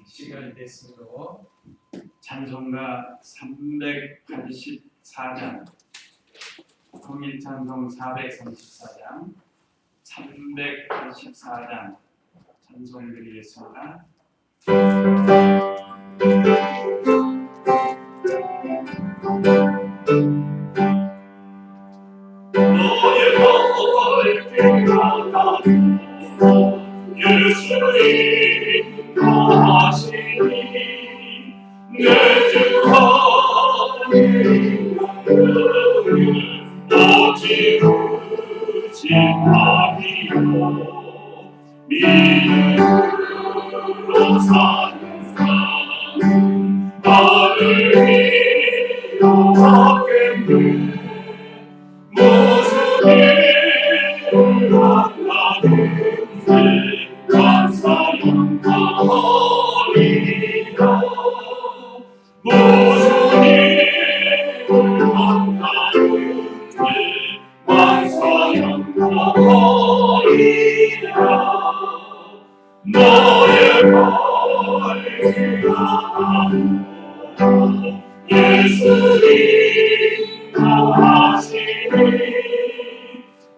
시간이 됐으므로 찬송가 384장, 통일찬송 434장, 384장 찬송 드리겠습니다. 너의 발길가 예수님 거하시니 내 주 하나님 오직 의지하리요 믿음으로 사는 삶 나를 위로하겠네 무슨 일을 만나든지 감사연 하리라 무슨 일을 만나든지 감사연 하리라 너의 발길하는 예수님 하시니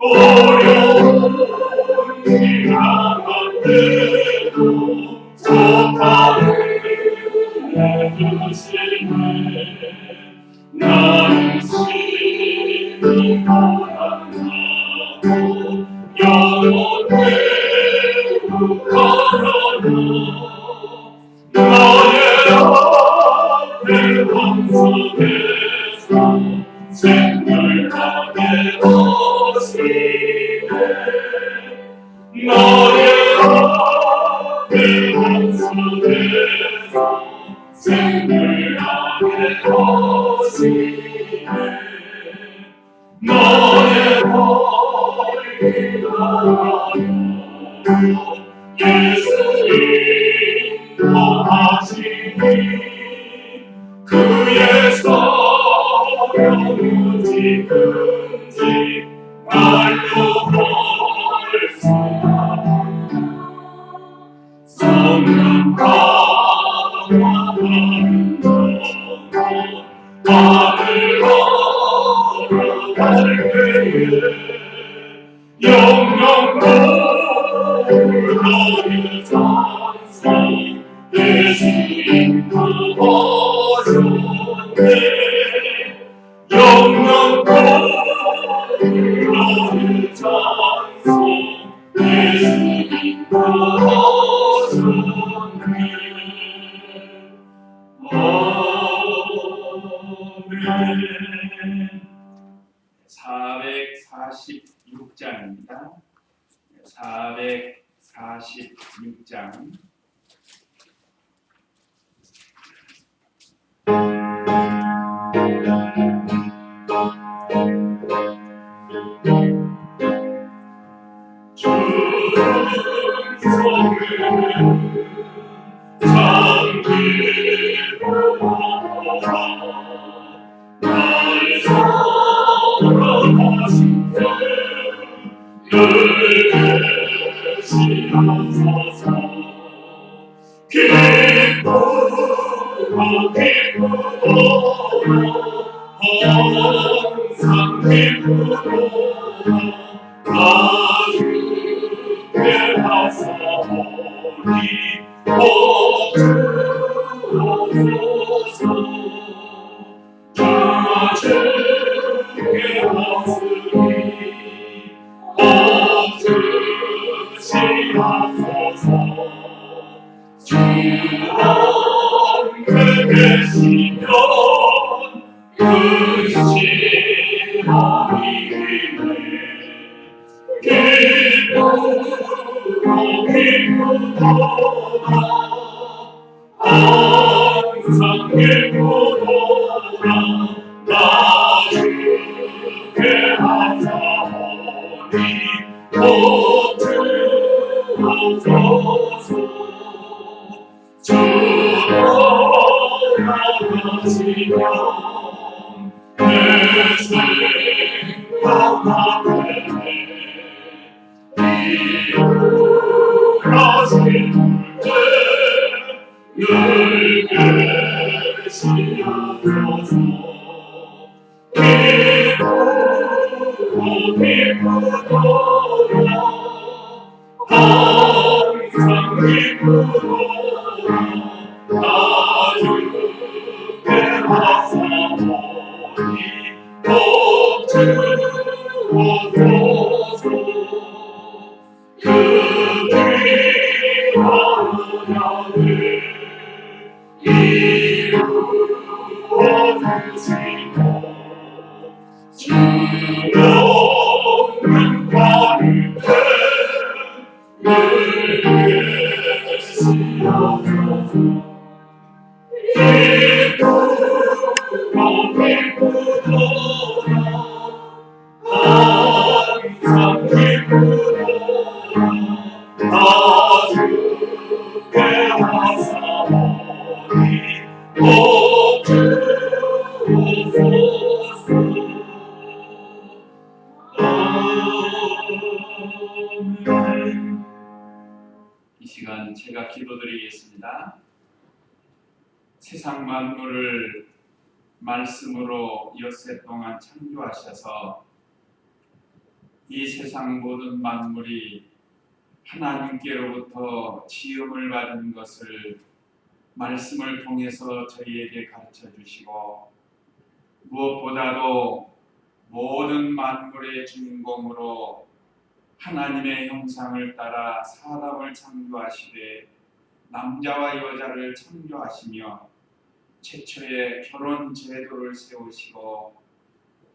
어려운 일하는데도 소망을 내주시네 나는 심히 고난하고 영원대로 걸어가 너의 앞에 방석에서 생물하게 하시네 너의 앞에 방석에서 생물하게 하시네 너의 발길하는 예수님 거하시니 그의 사랑은 지금지 말로 할 수 없나 썩는 바와 다른 밤을 걸어갈 때에 영영 너의 찬송 예수님 구하셨네 영영 너의 찬송 예수님 구하셨네 아멘. 446장입니다. 446장. 항상 기쁘도다 나주께 나서리 주옵소서 주께 왔으니 없으시옵소서 주 함께 계시면 의심하기네 기쁘도다 항상 기쁘도다 나주께 하사오니 주옵소서 주로 나가시면 내 생각 앞에 이루어진 때 늘 계시옵소서. 기쁘도록 항상 기쁘도록 나 주께 하사오니 덮주옵소서. 그 귀한 은혜를 이루어주시고 주의 없는 가운데 늘 계시옵소서. 기쁘도록 항상 기쁘도록 나 주께 하사오니 덮주옵소서. 아멘. 이 시간 제가 기도드리겠습니다. 세상 만물을 말씀으로 엿새 동안 창조하셔서 이 세상 모든 만물이 하나님께로부터 지음을 받은 것을 말씀을 통해서 저희에게 가르쳐 주시고 무엇보다도 모든 만물의 주인공으로 하나님의 형상을 따라 사람을 창조하시되 남자와 여자를 창조하시며 최초의 결혼 제도를 세우시고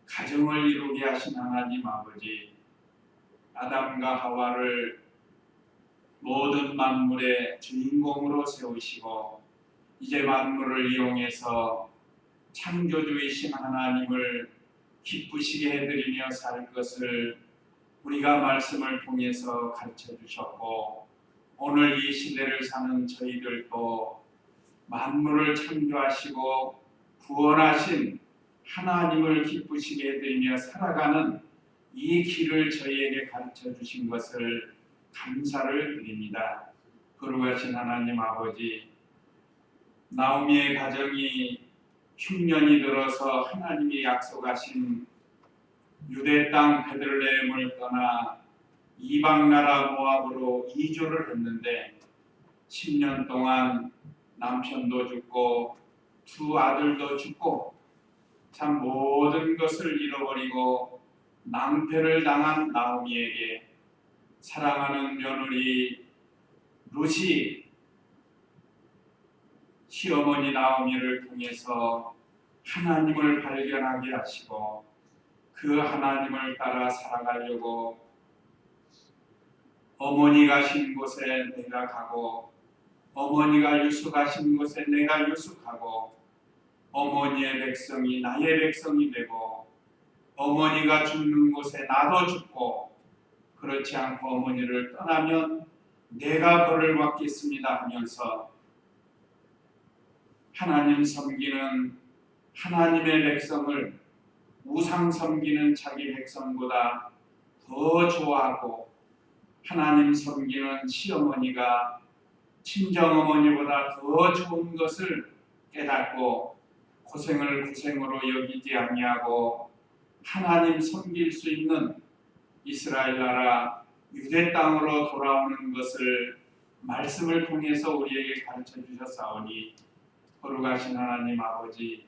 가정을 이루게 하신 하나님 아버지, 아담과 하와를 모든 만물의 주인공으로 세우시고 이제 만물을 이용해서 창조주이신 하나님을 기쁘시게 해드리며 살 것을 우리가 말씀을 통해서 가르쳐 주셨고 오늘 이 시대를 사는 저희들도 만물을 창조하시고 구원하신 하나님을 기쁘시게 해드리며 살아가는 이 길을 저희에게 가르쳐 주신 것을 감사를 드립니다. 거룩하신 하나님 아버지, 나오미의 가정이 흉년이 들어서 하나님이 약속하신 유대 땅 베들레헴을 떠나 이방 나라 모압으로 이주를 했는데 10년 동안 남편도 죽고 두 아들도 죽고 참 모든 것을 잃어버리고 낭패를 당한 나오미에게 사랑하는 며느리 룻이 시어머니 나오미를 통해서 하나님을 발견하게 하시고 그 하나님을 따라 살아가려고 어머니가 신 곳에 내가 가고 어머니가 유숙하신 곳에 내가 유숙하고 어머니의 백성이 나의 백성이 되고 어머니가 죽는 곳에 나도 죽고 그렇지 않고 어머니를 떠나면 내가 벌을 받겠습니다 하면서 하나님 섬기는 하나님의 백성을 우상 섬기는 자기 백성보다 더 좋아하고 하나님 섬기는 시어머니가 친정어머니보다 더 좋은 것을 깨닫고 고생을 고생으로 여기지 아니하고 하나님 섬길 수 있는 이스라엘 나라 유대 땅으로 돌아오는 것을 말씀을 통해서 우리에게 가르쳐 주셨사오니 거룩하신 하나님 아버지,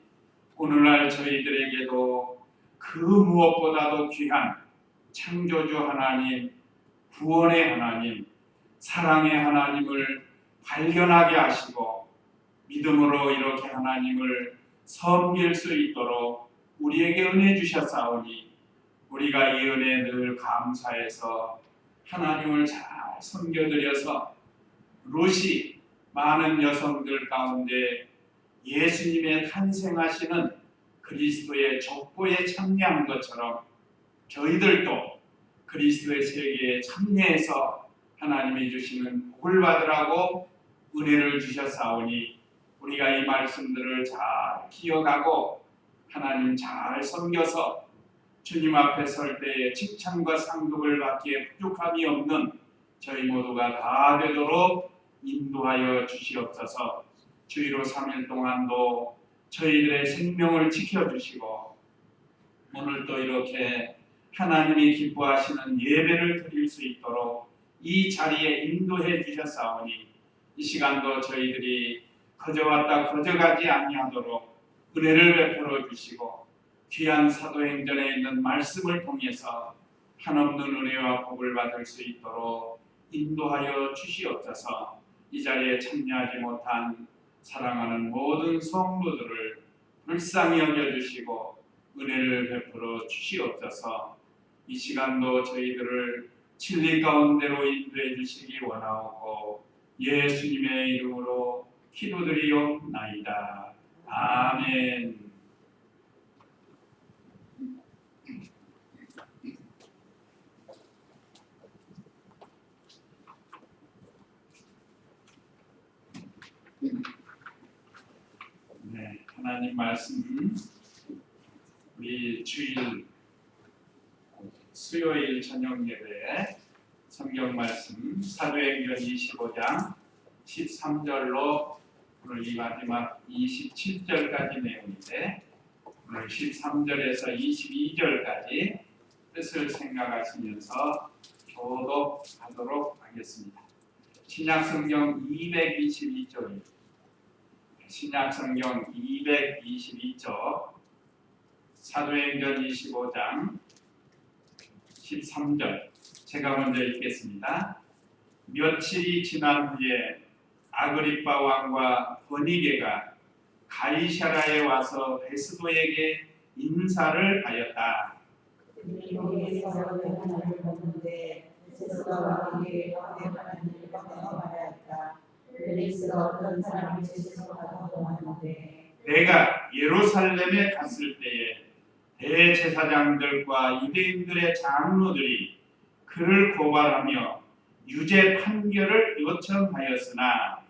오늘날 저희들에게도 그 무엇보다도 귀한 창조주 하나님, 구원의 하나님, 사랑의 하나님을 발견하게 하시고 믿음으로 이렇게 하나님을 섬길 수 있도록 우리에게 은혜 주셨사오니 우리가 이 은혜에 늘 감사해서 하나님을 잘 섬겨드려서 룻이 많은 여성들 가운데 예수님의 탄생하시는 그리스도의 족보에 참여한 것처럼 저희들도 그리스도의 세계에 참여해서 하나님이 주시는 복을 받으라고 은혜를 주셨사오니 우리가 이 말씀들을 잘 기억하고 하나님 잘 섬겨서 주님 앞에 설 때에 칭찬과 상급을 받기에 부족함이 없는 저희 모두가 다 되도록 인도하여 주시옵소서. 주의로 3일 동안도 저희들의 생명을 지켜주시고 오늘 또 이렇게 하나님이 기뻐하시는 예배를 드릴 수 있도록 이 자리에 인도해 주셨사오니 이 시간도 저희들이 거저왔다 거저가지 아니하도록 은혜를 베풀어 주시고 귀한 사도행전에 있는 말씀을 통해서 한없는 은혜와 복을 받을 수 있도록 인도하여 주시옵소서. 이 자리에 참여하지 못한 사랑하는 모든 성도들을 불쌍히 여겨주시고 은혜를 베풀어 주시옵소서. 이 시간도 저희들을 진리 가운데로 인도해 주시기 원하옵고 예수님의 이름으로 기도드리옵나이다. 아멘. 네, 하나님 말씀 우리 주일 수요일 저녁 예배 성경 말씀 사도행전 25장 13절로 오늘 이 마지막 27절까지 내용인데 오늘 13절에서 22절까지 뜻을 생각하시면서 교독하도록 하겠습니다. 신약성경 222쪽입니다. 신약성경 222쪽 사도행전 25장 13절 제가 먼저 읽겠습니다. 며칠이 지난 후에 아그리빠 왕과 버니게가 가이사라에 와서 베스도에게 인사를 하였다. 거기에서 하나님을 봤는데 베스도가 왕에게 하나님을 말하였다. 벨릭스가 어떤 사람을 제수하고 하는데 내가 예루살렘에 갔을 때에 대제사장들과 유대인들의 장로들이 그를 고발하며 유죄 판결을 요청하였으나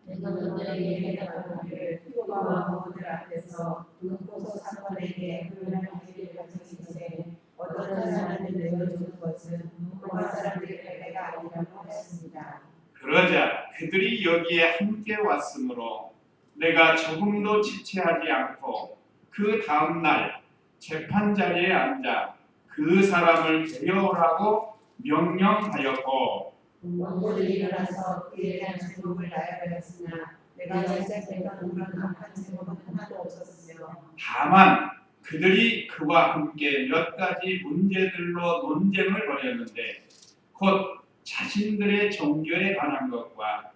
내가 그들에게 대답하기를 표가 왕후들 앞에서 눈고소 사건에게 불량하기를 가르치시되 어떤 사람을 내어주는 것은 로마 사람들의 배가 아니라고 하였습니다. 그러자 그들이 여기에 함께 왔으므로 내가 조금도 지체하지 않고 그 다음 날 재판 자리에 앉아 그 사람을 데려오라고 명령하였고 왕후들이 일어나서 그에 대한 제목을 나열하였으나 내가 시작했던 그런 악한 제목은 하나도 없었으며 다만 그들이 그와 함께 몇 가지 문제들로 논쟁을 벌였는데 곧 자신들의 종교에 관한 것과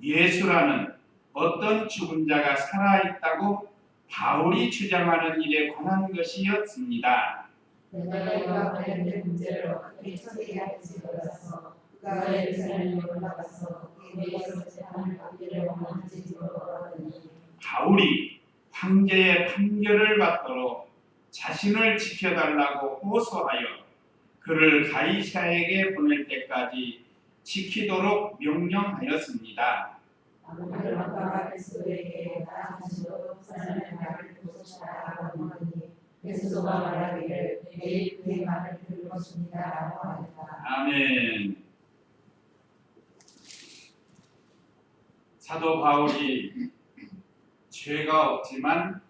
예수라는 어떤 죽은 자가 살아있다고 바울이 주장하는 일에 관한 것이었습니다. 내가 이와 관련된 문제를 어떻게 처리해야 할지 몰라서 그가 예루살렘에 올라가서 그에게서 재판을 받기를 원하는지 물어보더니 바울이 황제의 판결을 받도록 자신을 지켜달라고 호소하여 그를 가이사에게 보낼 때까지 지키도록 명령하였습니다. 아무를 왕과 베스도에게 나 자신도 사람의 말을 보소서라고 하니 베스도가 말하기를 내일 그의 말을 들을 것입니다라고 하였다. 아멘. 사도 바울이 죄가 없지만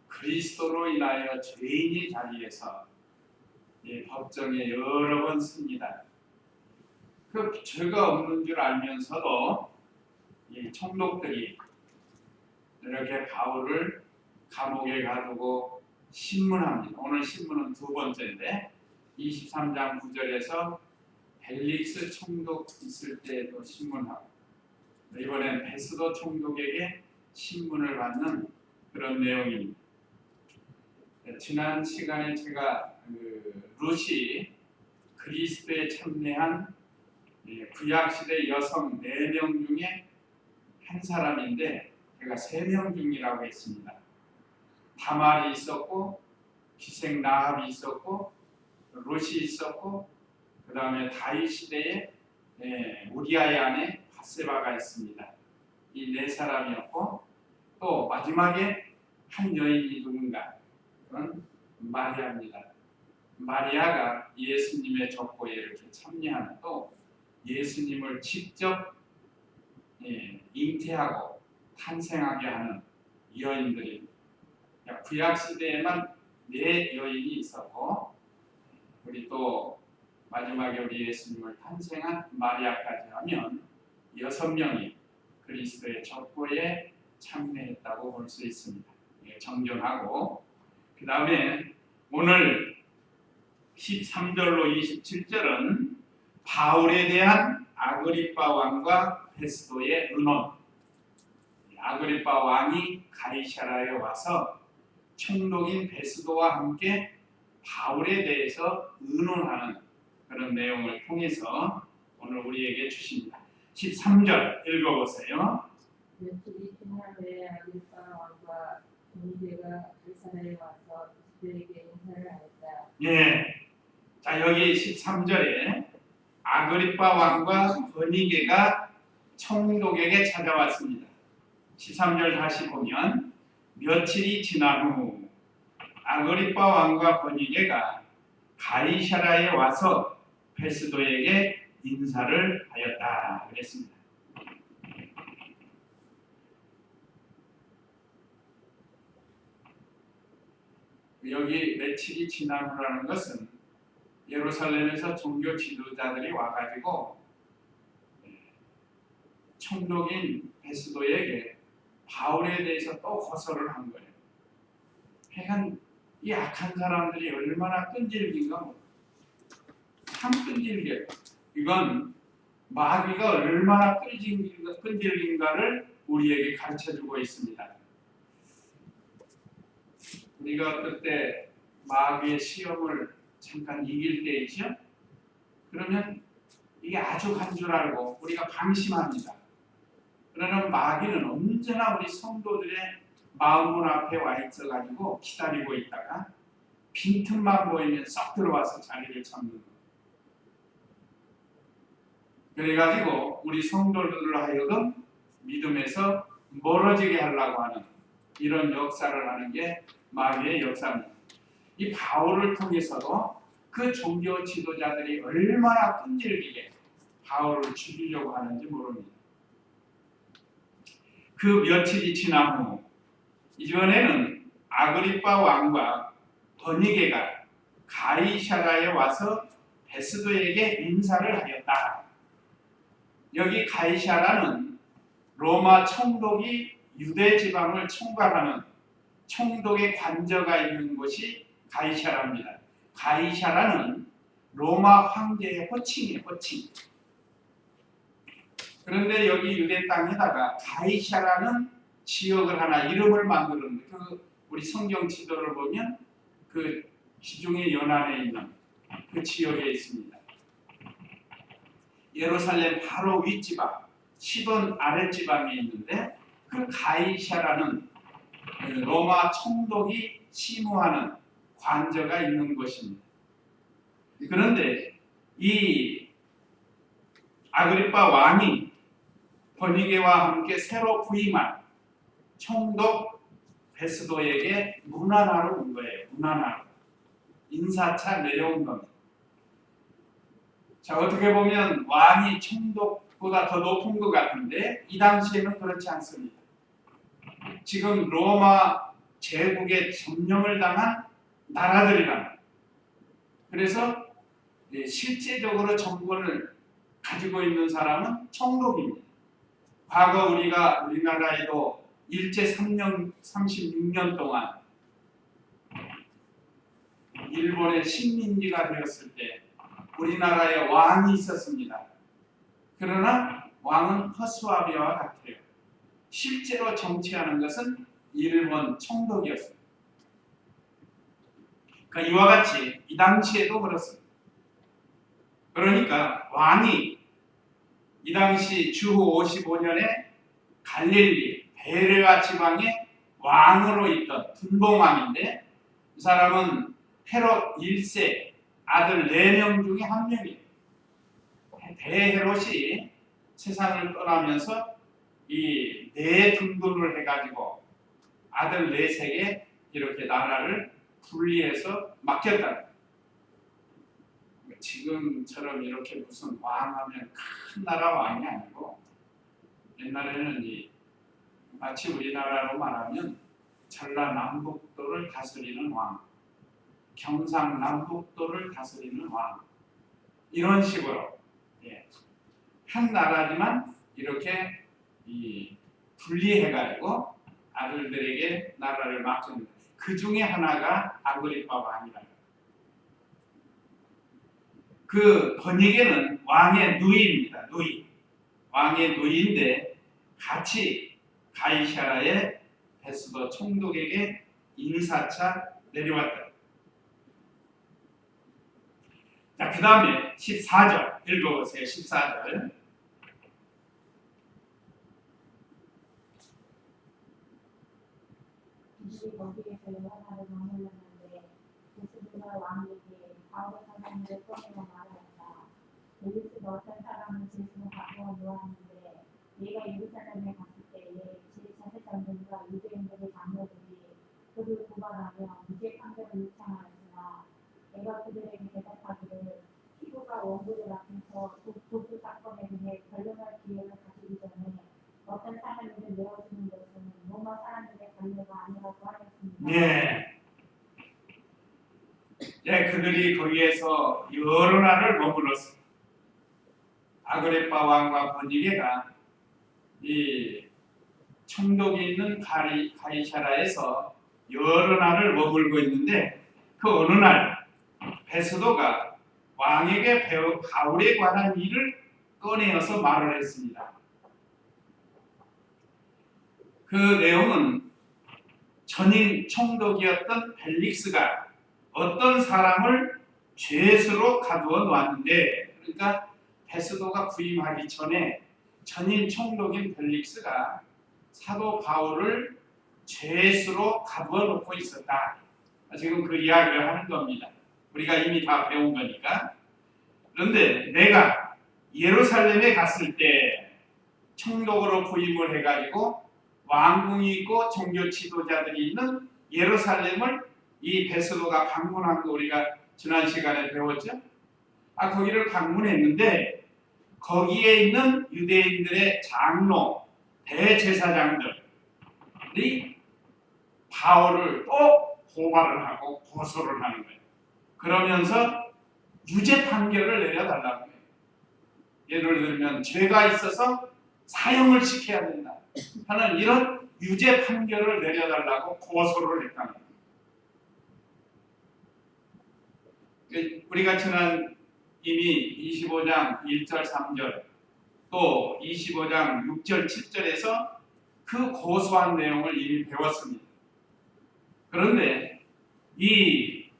그리스도로 인하여 죄인의 자리에서 법정에 여러 번 씁니다. 그 죄가 없는 줄 알면서도 이 총독들이 이렇게 바울을 감옥에 가두고 신문합니다. 오늘 신문은 두 번째인데 23장 9절에서 벨릭스 총독 있을 때도 신문하고 이번엔 베스도 총독에게 신문을 받는 그런 내용입니다. 지난 시간에 제가 루시 그리스도에 참여한 구약시대 여성 4명 중에 한 사람인데 제가 3명 중이라고 했습니다. 다말이 있었고 기생 라합이 있었고 루시 있었고 그 다음에 다윗 시대에 우리아의 아내 바세바가 있습니다. 이 4사람이었고 또 마지막에 한 여인이 누군가 그건 마리아입니다. 마리아가 예수님의 족보에 이렇게 참여하는 또 예수님을 직접 잉태하고 탄생하게 하는 여인들이 구약 시대에만 4여인이 있었고 우리 또 마지막에 우리 예수님을 탄생한 마리아까지 하면 6명이 그리스도의 족보에 참여했다고 볼 수 있습니다. 정정하고 그 다음에 오늘 13절로 27절은 바울에 대한 아그리빠 왕과 베스도의 의논. 아그리빠 왕이 가이사라에 와서 총독인 베스도와 함께 바울에 대해서 의논하는 그런 내용을 통해서 오늘 우리에게 주십니다. 13절 읽어보세요. 며칠이 지난 후에 아그리빠 왕과 베니게가 가이사라에 와서 그들에게 인사를 하였다. 예. 자, 여기 13절에 아그리빠 왕과 베니게가 총독에게 찾아왔습니다. 13절 다시 보면 며칠이 지난 후 아그리빠 왕과 베니게가 가이사라에 와서 베스도에게 인사를 하였다 그랬습니다. 여기 며칠이 지난 후라는 것은 예루살렘에서 종교 지도자들이 와가지고 총독인 베스도에게 바울에 대해서 또 고소를 한 거예요. 하여간 이 악한 사람들이 얼마나 끈질긴가, 참 끈질겨요. 이건 마귀가 얼마나 끈질긴가를 우리에게 가르쳐주고 있습니다. 우리가 그때 마귀의 시험을 잠깐 이길 때 있죠? 그러면 이게 아주 간 줄 알고 우리가 방심합니다. 그러나 마귀는 언제나 우리 성도들의 마음문 앞에 와 있어가지고 기다리고 있다가 빈틈만 보이면 쏙 들어와서 자리를 잡는 거예요. 그래가지고 우리 성도들로 하여금 믿음에서 멀어지게 하려고 하는 이런 역사를 하는 게 마귀의 역사입니다. 이 바울을 통해서도 그 종교 지도자들이 얼마나 끈질기게 바울을 죽이려고 하는지 모릅니다. 그 며칠이 지난 후 이번에는 아그리빠 왕과 베니게가 가이사라에 와서 베스도에게 인사를 하였다. 여기 가이사라는 로마 총독이 유대 지방을 총괄하는 총독의 관저가 있는 곳이 가이사라입니다. 가이사라는 로마 황제의 호칭이에요. 호칭. 그런데 여기 유대 땅에다가 가이사라는 지역을 하나 이름을 만드는 그 우리 성경 지도를 보면 그 지중해 연안에 있는 그 지역에 있습니다. 예루살렘 바로 윗지방, 시돈 아랫지방에 있는데 그 가이사라는 로마 총독이 시무하는 관저가 있는 곳입니다. 그런데 이 아그리빠 왕이 베니게와 함께 새로 부임한 총독 베스도에게 문안하러 온 거예요. 문안하러. 인사차 내려온 겁니다. 자, 어떻게 보면 왕이 총독보다 더 높은 것 같은데 이 당시에는 그렇지 않습니다. 지금 로마 제국의 점령을 당한 나라들이란 그래서 실제적으로 정권을 가지고 있는 사람은 총독입니다. 과거 우리나라에도 일제 36년 동안 일본의 식민지가 되었을 때 우리나라에 왕이 있었습니다. 그러나 왕은 허수아비와 같아요. 실제로 정치하는 것은 일본 총독이었습니다. 그러니까 이와 같이 이 당시에도 그렇습니다. 그러니까 왕이 이 당시 주후 55년에 갈릴리 베레아 지방의 왕으로 있던 분봉왕인데 이 사람은 헤롯 1세 아들 4명 중에 한 명이에요. 대헤롯이 세상을 떠나면서 이 4등분을 해가지고 아들 4세에 이렇게 나라를 분리해서 맡겼다. 지금처럼 이렇게 무슨 왕하면 큰 나라 왕이 아니고 옛날에는 이 마치 우리나라로 말하면 전라남북도를 다스리는 왕, 경상남북도를 다스리는 왕, 이런 식으로 한 나라지만 이렇게 분리해가지고 아들들에게 나라를 맡깁니다. 그 중에 하나가 아그리파 왕이라. 그 번역에는 왕의 누이입니다. 누이. 왕의 누이인데 같이 가이사라의 베스도 총독에게 인사차 내려왔다. 자, 그 다음에 14절 읽어보세요. 14절. 거기에서 요한을 머물렀는데 베스도가 왕에게 바울의 사람을 꺼내어 말하였다. 여기서 어떤 사람을 제수로 가고 놓았는데 내가 예루살렘에 갔을 때에 제4세장들과 유대인들의 장로들이 그를 고발하며 무죄 판결을 요청하였으나 내가 그들에게 대답하기를 피고가 원고들 앞에서 도주 사건에 대해 변론할 기회를 가지기 전에 어떤 사람에게 내어주는 것은 로마 사람들의 관례가 아니라고 하였습니다. 그들이 거기에서 여러 날을 머물렀습니다. 아그리파 왕과 번니게가 이 총독이 있는 가이사라에서 여러 날을 머물고 있는데 그 어느 날 베스도가 왕에게 바울에 관한 일을 꺼내어서 말을 했습니다. 그 내용은 전임 총독이었던 벨릭스가 어떤 사람을 죄수로 가두어 놓았는데, 그러니까 베스도가 부임하기 전에 전임 총독인 벨릭스가 사도 바울을 죄수로 가두어 놓고 있었다. 지금 그 이야기를 하는 겁니다. 우리가 이미 다 배운 거니까. 그런데 내가 예루살렘에 갔을 때 총독으로 부임을 해가지고 왕궁이 있고 종교 지도자들이 있는 예루살렘을 이 베스도가 방문한 거 우리가 지난 시간에 배웠죠. 거기를 방문했는데 거기에 있는 유대인들의 장로, 대제사장들이 바울을 또 고발을 하고 고소를 하는 거예요. 그러면서 유죄 판결을 내려달라는 거예요. 예를 들면 죄가 있어서 사형을 시켜야 된다 하는 이런 유죄 판결을 내려달라고 고소를 했다는 거예요. 우리가 지난 이미 25장 1절 3절 또 25장 6절 7절에서 그 고소한 내용을 이미 배웠습니다. 그런데 이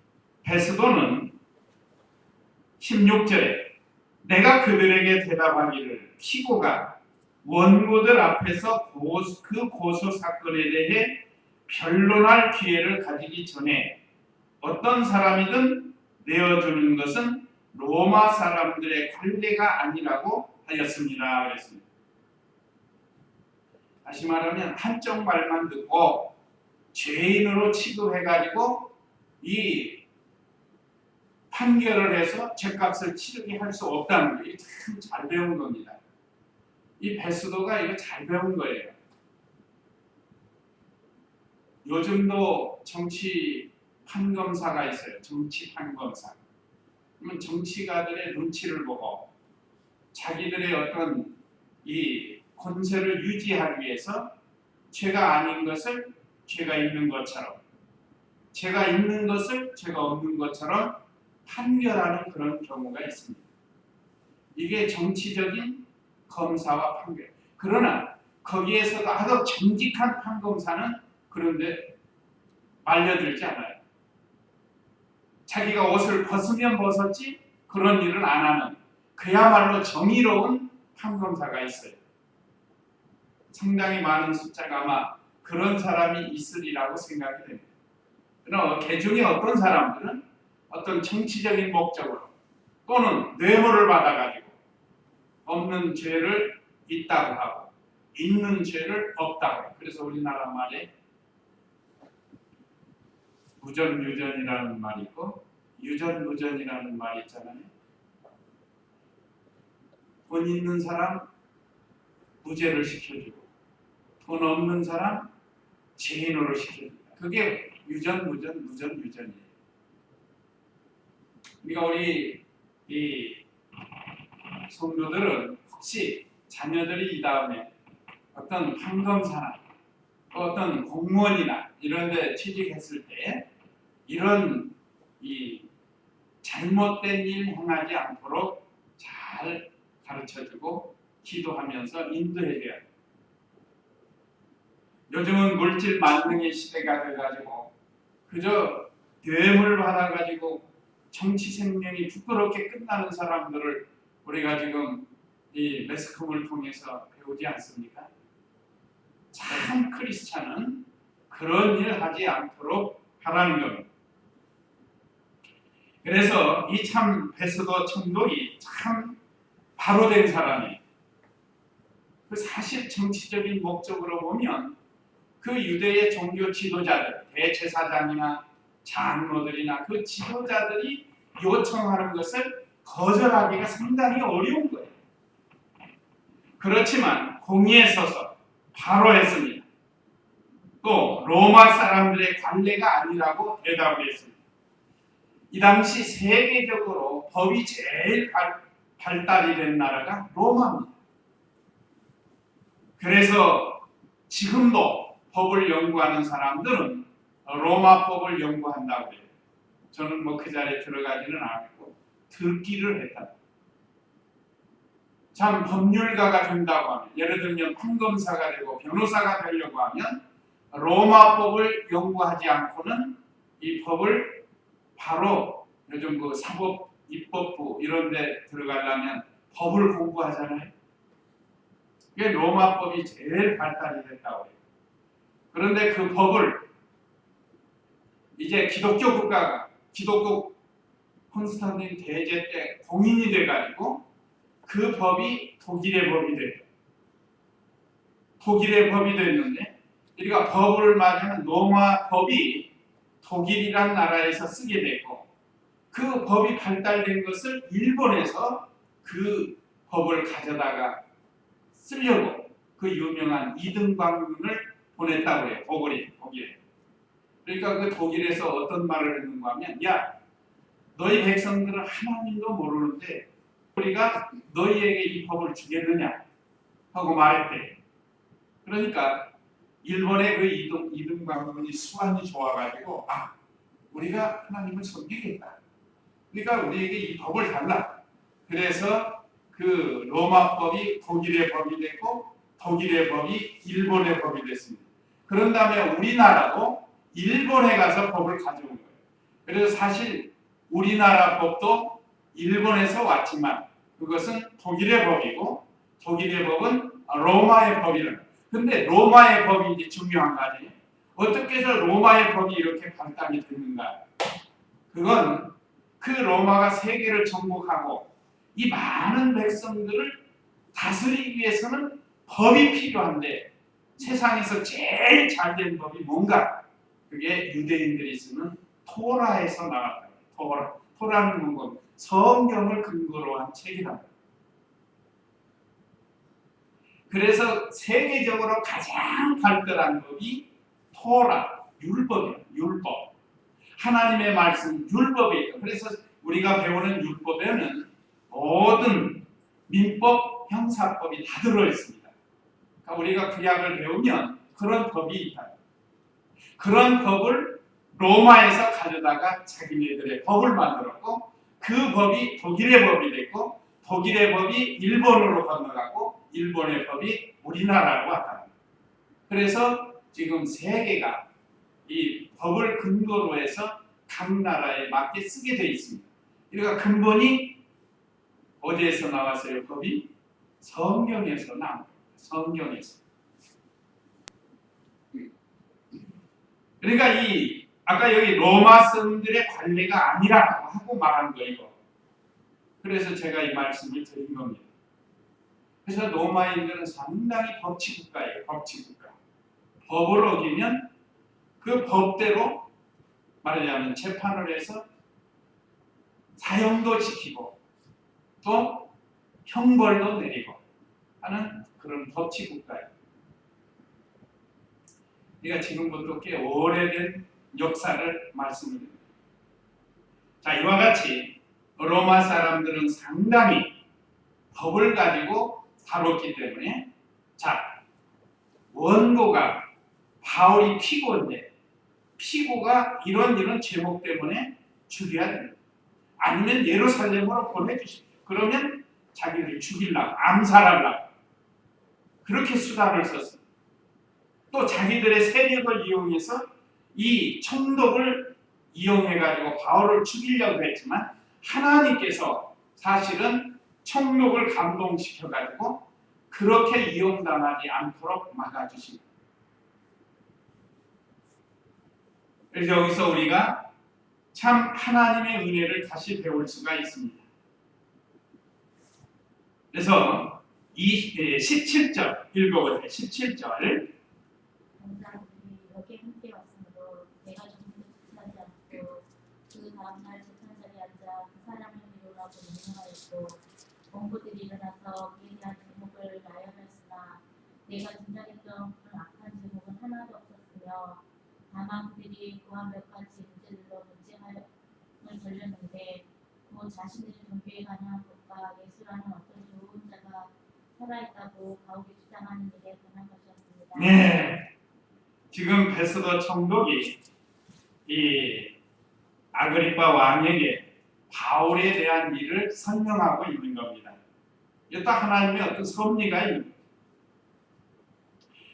베스도는 16절에 내가 그들에게 대답하기를 피고가 원고들 앞에서 그 고소 사건에 대해 변론할 기회를 가지기 전에 어떤 사람이든 내어주는 것은 로마 사람들의 관례가 아니라고 하였습니다. 그랬습니다. 다시 말하면 한쪽 말만 듣고 죄인으로 취급해가지고 이 판결을 해서 죄값을 치르게 할 수 없다는 게 참 잘 배운 겁니다. 이 베스도가 이거 잘 배운 거예요. 요즘도 정치 판검사가 있어요. 정치 판검사. 그러면 정치가들의 눈치를 보고 자기들의 어떤 이 권세를 유지하기 위해서 죄가 아닌 것을 죄가 있는 것처럼, 죄가 있는 것을 죄가 없는 것처럼 판결하는 그런 경우가 있습니다. 이게 정치적인 검사와 판결. 그러나 거기에서도 아주 정직한 판검사는 그런데 말려들지 않아요. 자기가 옷을 벗으면 벗었지 그런 일은 안 하는 그야말로 정의로운 판검사가 있어요. 상당히 많은 숫자가 아마 그런 사람이 있으리라고 생각이 됩니다. 그러나 개중에 어떤 사람들은 어떤 정치적인 목적으로 또는 뇌물을 받아가지고 없는 죄를 있다고 하고 있는 죄를 없다고 해요. 그래서 우리나라 말에 무전유전이라는 말이 있고 유전무전이라는 말이 있잖아요. 돈 있는 사람 무죄를 시켜주고 돈 없는 사람 죄인으로 시켜줍니다. 그게 유전, 무전, 무전, 유전이에요. 그러니까 우리 이 성도들은 혹시 자녀들이 이 다음에 어떤 판검사나 어떤 공무원이나 이런 데 취직했을 때 이런 이 잘못된 일 행하지 않도록 잘 가르쳐주고 기도하면서 인도해줘야 돼요. 요즘은 물질 만능의 시대가 돼가지고 그저 뇌물 받아가지고 정치 생명이 부끄럽게 끝나는 사람들을 우리가 지금 이 매스컴을 통해서 배우지 않습니까? 참 크리스찬은 그런 일 하지 않도록 하라는 겁니다. 그래서 이 참 베스도 총독이 참 바로 된 사람이에요. 그 사실 정치적인 목적으로 보면 그 유대의 종교 지도자들, 대제사장이나 장로들이나 그 지도자들이 요청하는 것을 거절하기가 상당히 어려운 거예요. 그렇지만 공의에 서서 바로 했습니다. 또 로마 사람들의 관례가 아니라고 대답을 했습니다. 이 당시 세계적으로 법이 제일 발달이 된 나라가 로마입니다. 그래서 지금도 법을 연구하는 사람들은 로마법을 연구한다고 해요. 저는 뭐 그 자리에 들어가지는 않았고 듣기를 했다. 참 법률가가 된다고 하면, 예를 들면 판검사가 되고 변호사가 되려고 하면 로마법을 연구하지 않고는 이 법을 바로 요즘 그 사법 입법부 이런 데 들어가려면 법을 공부하잖아요. 그게 로마법이 제일 발달이 됐다고 해요. 그런데 그 법을 이제 기독교 국가가 기독교 콘스탄틴 대제 때 공인이 돼가지고 그 법이 독일의 법이 돼요. 독일의 법이 됐는데 우리가 법을 말하면 로마 법이 독일이란 나라에서 쓰게 됐고 그 법이 발달된 것을 일본에서 그 법을 가져다가 쓰려고 그 유명한 이등방문을 보냈다고 해요. 독일에. 그러니까 그 독일에서 어떤 말을 했는가 하면, 야, 너희 백성들은 하나님도 모르는데 우리가 너희에게 이 법을 주겠느냐 하고 말했대. 그러니까 일본의 그 이등방문이 수완이 좋아가지고 우리가 하나님을 섬기겠다. 그러니까 우리에게 이 법을 달라. 그래서 그 로마법이 독일의 법이 됐고 독일의 법이 일본의 법이 됐습니다. 그런 다음에 우리나라도 일본에 가서 법을 가져온 거예요. 그래서 사실 우리나라 법도 일본에서 왔지만 그것은 독일의 법이고 독일의 법은 로마의 법이라는 거예요. 근데 로마의 법이 이제 중요한 거 아니에요? 어떻게 해서 로마의 법이 이렇게 발달이 됐는가? 그건 그 로마가 세계를 정복하고 이 많은 백성들을 다스리기 위해서는 법이 필요한데 세상에서 제일 잘된 법이 뭔가? 그게 유대인들이 쓰는 토라에서 나왔다. 토라는 건 성경을 근거로 한 책이다. 그래서 세계적으로 가장 발달한 법이 토라, 율법이에요. 율법. 하나님의 말씀, 율법이에요. 그래서 우리가 배우는 율법에는 모든 민법, 형사법이 다 들어있습니다. 그러니까 우리가 구약을 배우면 그런 법이 있다. 그런 법을 로마에서 가져다가 자기네들의 법을 만들었고 그 법이 독일의 법이 됐고 독일의 법이 일본으로 건너가고 일본의 법이 우리나라로 왔다. 그래서 지금 세계가 이 법을 근거로 해서 각 나라에 맞게 쓰게 되어 있습니다. 그러니까 근본이 어디에서 나왔어요? 법이? 성경에서 나옵니다. 성경에서. 그러니까 이 아까 여기 로마 성들의 관례가 아니라고 하고 말한 거예요. 그래서 제가 이 말씀을 드린 겁니다. 그래서 로마인들은 상당히 법치국가예요. 법치국가. 법을 어기면 그 법대로 말하자면 재판을 해서 사형도 시키고 또 형벌도 내리고 하는 그런 법치국가예요. 그러니까 지금부터 꽤 오래된 역사를 말씀드립니다. 자, 이와 같이 로마 사람들은 상당히 법을 가지고 다뤘기 때문에, 자, 원고가 바울이 피고인데 피고가 이런 제목 때문에 죽여야 됩니다. 아니면 예루살렘으로 보내주십시오. 그러면 자기를 죽이려고, 암살하려고 그렇게 수단을 썼습니다. 또 자기들의 세력을 이용해서 이 총독을 이용해가지고 바울을 죽이려고 했지만 하나님께서 사실은 총독을 감동시켜가지고 그렇게 이용당하지 않도록 막아주십니다. 그래서 여기서 우리가 참 하나님의 은혜를 다시 배울 수가 있습니다. 그래서 이 17절 읽어보세요. 17절. 전사들이 여기 함께 왔으므로 내가 정신을 지체하지 않고 그 다음날 재판자리에 앉아 그 사람을 미루라고 명령하였고 원고들이 일어나서 그에 대한 제목을 나열했으나 내가 짐작했던 그런 악한 제목은 하나도 없었으며 다만 그들이 그와 몇 가지 문제들로 논쟁을 벌였는데 곧 자신들의 종교에 관한 것과 예수라는 어떤 좋은 자가 살아있다고 바울이 주장하는 일에 관한 것이었습니다. 네, 지금 베스도 총독이 이 아그리파 왕에게 바울에 대한 일을 설명하고 있는 겁니다. 이것도 하나님의 어떤 섭리가 있는 거예요.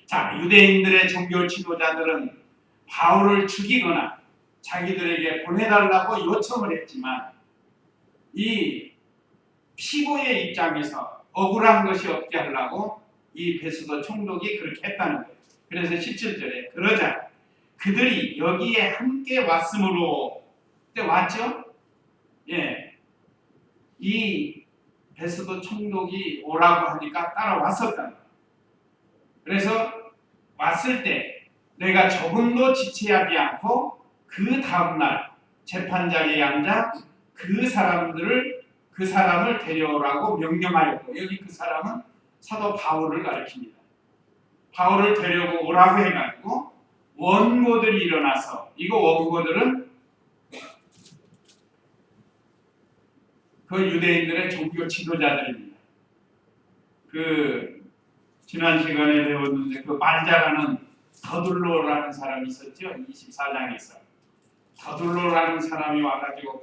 자, 유대인들의 종교 지도자들은 바울을 죽이거나 자기들에게 보내달라고 요청을 했지만 이 피고의 입장에서 억울한 것이 없게 하려고 이 베스도 총독이 그렇게 했다는 거예요. 그래서 17절에 그러자 그들이 여기에 함께 왔으므로, 그때 왔죠? 예, 이 베스도 총독이 오라고 하니까 따라왔었다. 그래서 왔을 때 내가 조금도 지체하지 않고 그 다음날 재판자리에 앉아 그 사람을 데려오라고 명령하였고, 여기 그 사람은 사도 바울을 가리킵니다. 바울을 데려오고 오라고 해가지고 원고들이 일어나서, 이거 원고들은 그 유대인들의 종교 지도자들입니다. 그 지난 시간에 배웠는데 그 말자라는 더둘로라는 사람이 있었죠. 24장에서 더둘로라는 사람이 와가지고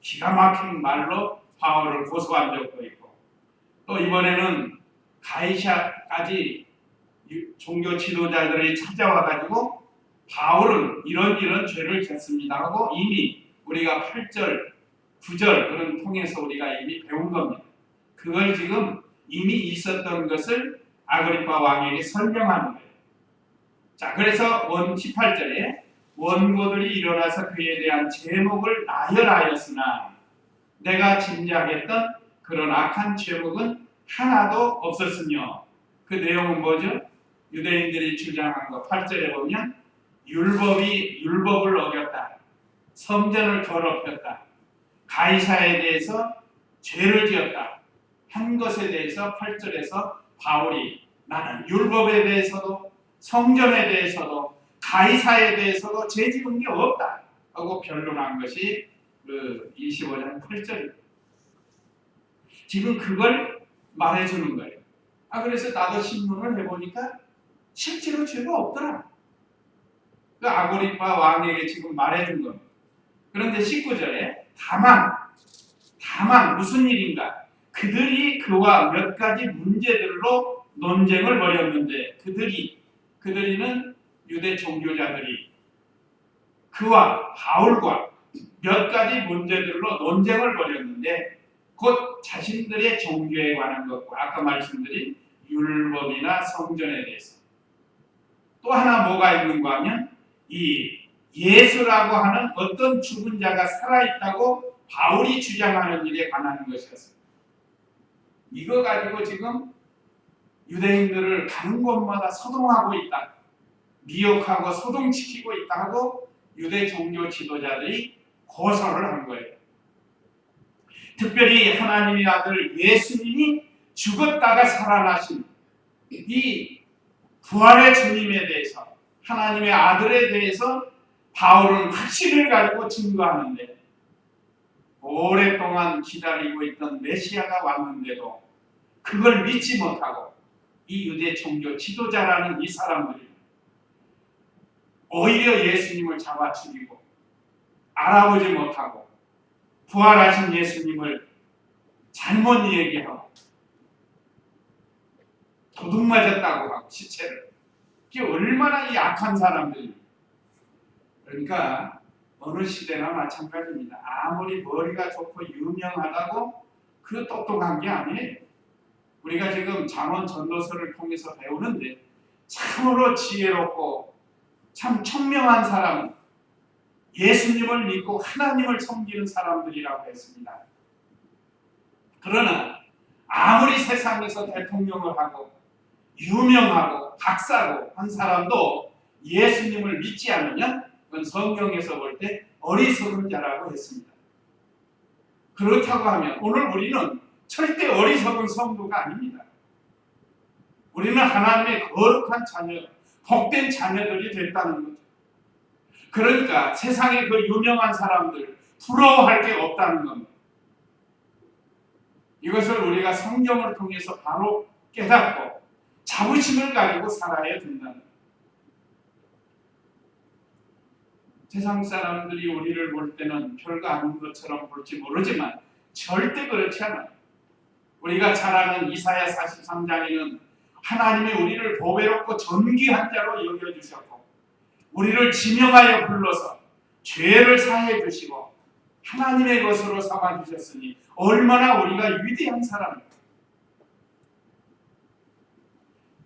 기가 막힌 말로 바울을 고소한 적도 있고, 또 이번에는 가이사까지 종교 지도자들이 찾아와가지고 바울은 이런 죄를 졌습니다 하고 이미 우리가 8절, 9절 그런 통해서 우리가 이미 배운 겁니다. 그걸 지금 이미 있었던 것을 아그리파 왕에게 설명하는 거예요. 자, 그래서 18절에 원고들이 일어나서 그에 대한 제목을 나열하였으나 내가 짐작했던 그런 악한 제목은 하나도 없었으며, 그 내용은 뭐죠? 유대인들이 주장한 거 8절에 보면 율법을 어겼다, 성전을 더럽혔다, 가이사에 대해서 죄를 지었다 한 것에 대해서 8절에서 바울이 나는 율법에 대해서도 성전에 대해서도 가이사에 대해서도 죄 지은 게 없다 하고 변론한 것이 그 25장 8절입니다. 지금 그걸 말해주는 거예요. 그래서 나도 신문을 해보니까 실제로 죄가 없더라. 그 아그리파 왕에게 지금 말해준 겁니다. 그런데 19절에 다만 무슨 일인가? 그들이 그와 몇 가지 문제들로 논쟁을 벌였는데, 그들이는 유대 종교자들이 그와 바울과 몇 가지 문제들로 논쟁을 벌였는데, 곧 자신들의 종교에 관한 것과 아까 말씀드린 율법이나 성전에 대해서, 또 하나 뭐가 있는가 하면 이 예수라고 하는 어떤 죽은 자가 살아있다고 바울이 주장하는 일에 관한 것이었습니다. 이거 가지고 지금 유대인들을 가는 곳마다 소동하고 있다, 미혹하고 소동시키고 있다 하고 유대 종교 지도자들이 고소를 한 거예요. 특별히 하나님의 아들 예수님이 죽었다가 살아나신 이 부활의 주님에 대해서 하나님의 아들에 대해서 바울은 확신을 가지고 증거하는데 오랫동안 기다리고 있던 메시아가 왔는데도 그걸 믿지 못하고 이 유대 종교 지도자라는 이 사람들이 오히려 예수님을 잡아 죽이고 알아보지 못하고 부활하신 예수님을 잘못 얘기하고 도둑 맞았다고 하고 시체를. 이게 얼마나 약한 사람들이. 그러니까 어느 시대나 마찬가지입니다. 아무리 머리가 좋고 유명하다고 그 똑똑한 게 아니에요. 우리가 지금 잠언 전도서를 통해서 배우는데 참으로 지혜롭고 참 청명한 사람은 예수님을 믿고 하나님을 섬기는 사람들이라고 했습니다. 그러나 아무리 세상에서 대통령을 하고 유명하고 박사고 한 사람도 예수님을 믿지 않으면 그건 성경에서 볼 때 어리석은 자라고 했습니다. 그렇다고 하면 오늘 우리는 절대 어리석은 성도가 아닙니다. 우리는 하나님의 거룩한 자녀, 복된 자녀들이 됐다는 거죠. 그러니까 세상에 그 유명한 사람들 부러워할 게 없다는 겁니다. 이것을 우리가 성경을 통해서 바로 깨닫고 자부심을 가지고 살아야 된다는 거예요. 세상 사람들이 우리를 볼 때는 별거 아닌 것처럼 볼지 모르지만 절대 그렇지 않아요. 우리가 잘 아는 이사야 43장에는 하나님이 우리를 보배롭고 존귀한 자로 여겨주셨고 우리를 지명하여 불러서 죄를 사해 주시고 하나님의 것으로 삼아 주셨으니 얼마나 우리가 위대한 사람입니까?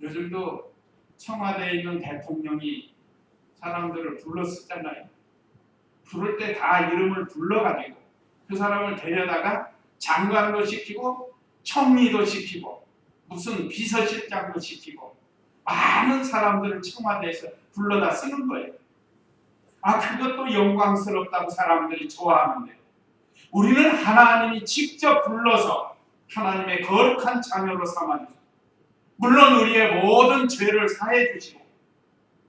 요즘도 청와대에 있는 대통령이 사람들을 불러 쓰잖아요. 부를 때 다 이름을 불러가지고 그 사람을 데려다가 장관도 시키고 총리도 시키고 무슨 비서실장도 시키고 많은 사람들을 청와대에서 불러다 쓰는 거예요. 그것도 영광스럽다고 사람들이 좋아하는데 우리는 하나님이 직접 불러서 하나님의 거룩한 자녀로 삼아주시고 물론 우리의 모든 죄를 사해 주시고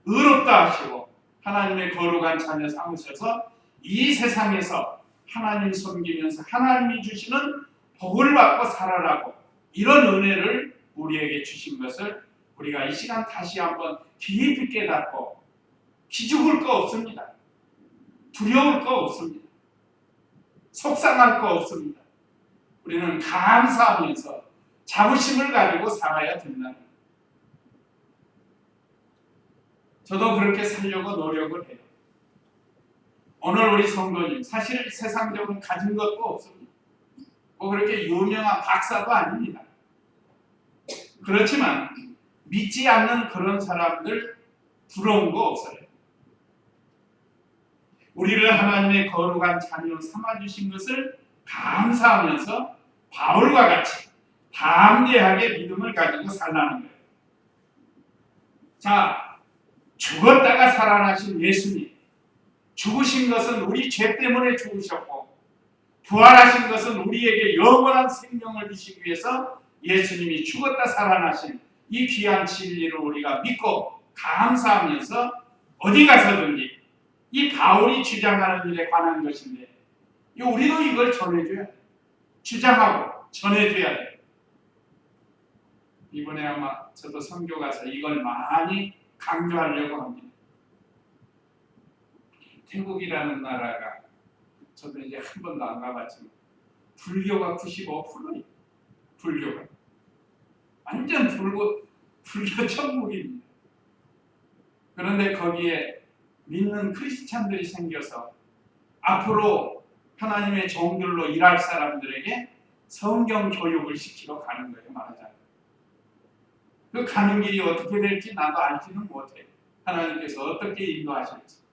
의롭다 하시고 하나님의 거룩한 자녀 삼으셔서 이 세상에서 하나님 섬기면서 하나님이 주시는 복을 받고 살아라고 이런 은혜를 우리에게 주신 것을 우리가 이 시간 다시 한번 깊이 깨닫고 기죽을 거 없습니다. 두려울 거 없습니다. 속상할 거 없습니다. 우리는 감사하면서 자부심을 가지고 살아야 된다는 거예요. 저도 그렇게 살려고 노력을 해요. 오늘 우리 성도님 사실 세상적으로 가진 것도 없습니다. 뭐 그렇게 유명한 박사도 아닙니다. 그렇지만 믿지 않는 그런 사람들 부러운 거 없어요. 우리를 하나님의 거룩한 자녀로 삼아주신 것을 감사하면서 바울과 같이 담대하게 믿음을 가지고 살라는 거예요. 자, 죽었다가 살아나신 예수님, 죽으신 것은 우리 죄 때문에 죽으셨고 부활하신 것은 우리에게 영원한 생명을 주시기 위해서 예수님이 죽었다 살아나신 이 귀한 진리를 우리가 믿고 감사하면서 어디 가서든지 이 바울이 주장하는 일에 관한 것인데 우리도 이걸 전해줘야 돼. 주장하고 전해줘야 돼. 이번에 아마 저도 선교 가서 이걸 많이 강조하려고 합니다. 태국이라는 나라가 저도 이제 한 번도 안 가봤지만 불교가 95%예요. 불교가 완전 불교 천국입니다. 그런데 거기에 믿는 크리스찬들이 생겨서 앞으로 하나님의 종들로 일할 사람들에게 성경 교육을 시키러 가는 거예요. 말하자면 그 가는 길이 어떻게 될지 나도 알지는 못해요. 하나님께서 어떻게 인도하실지.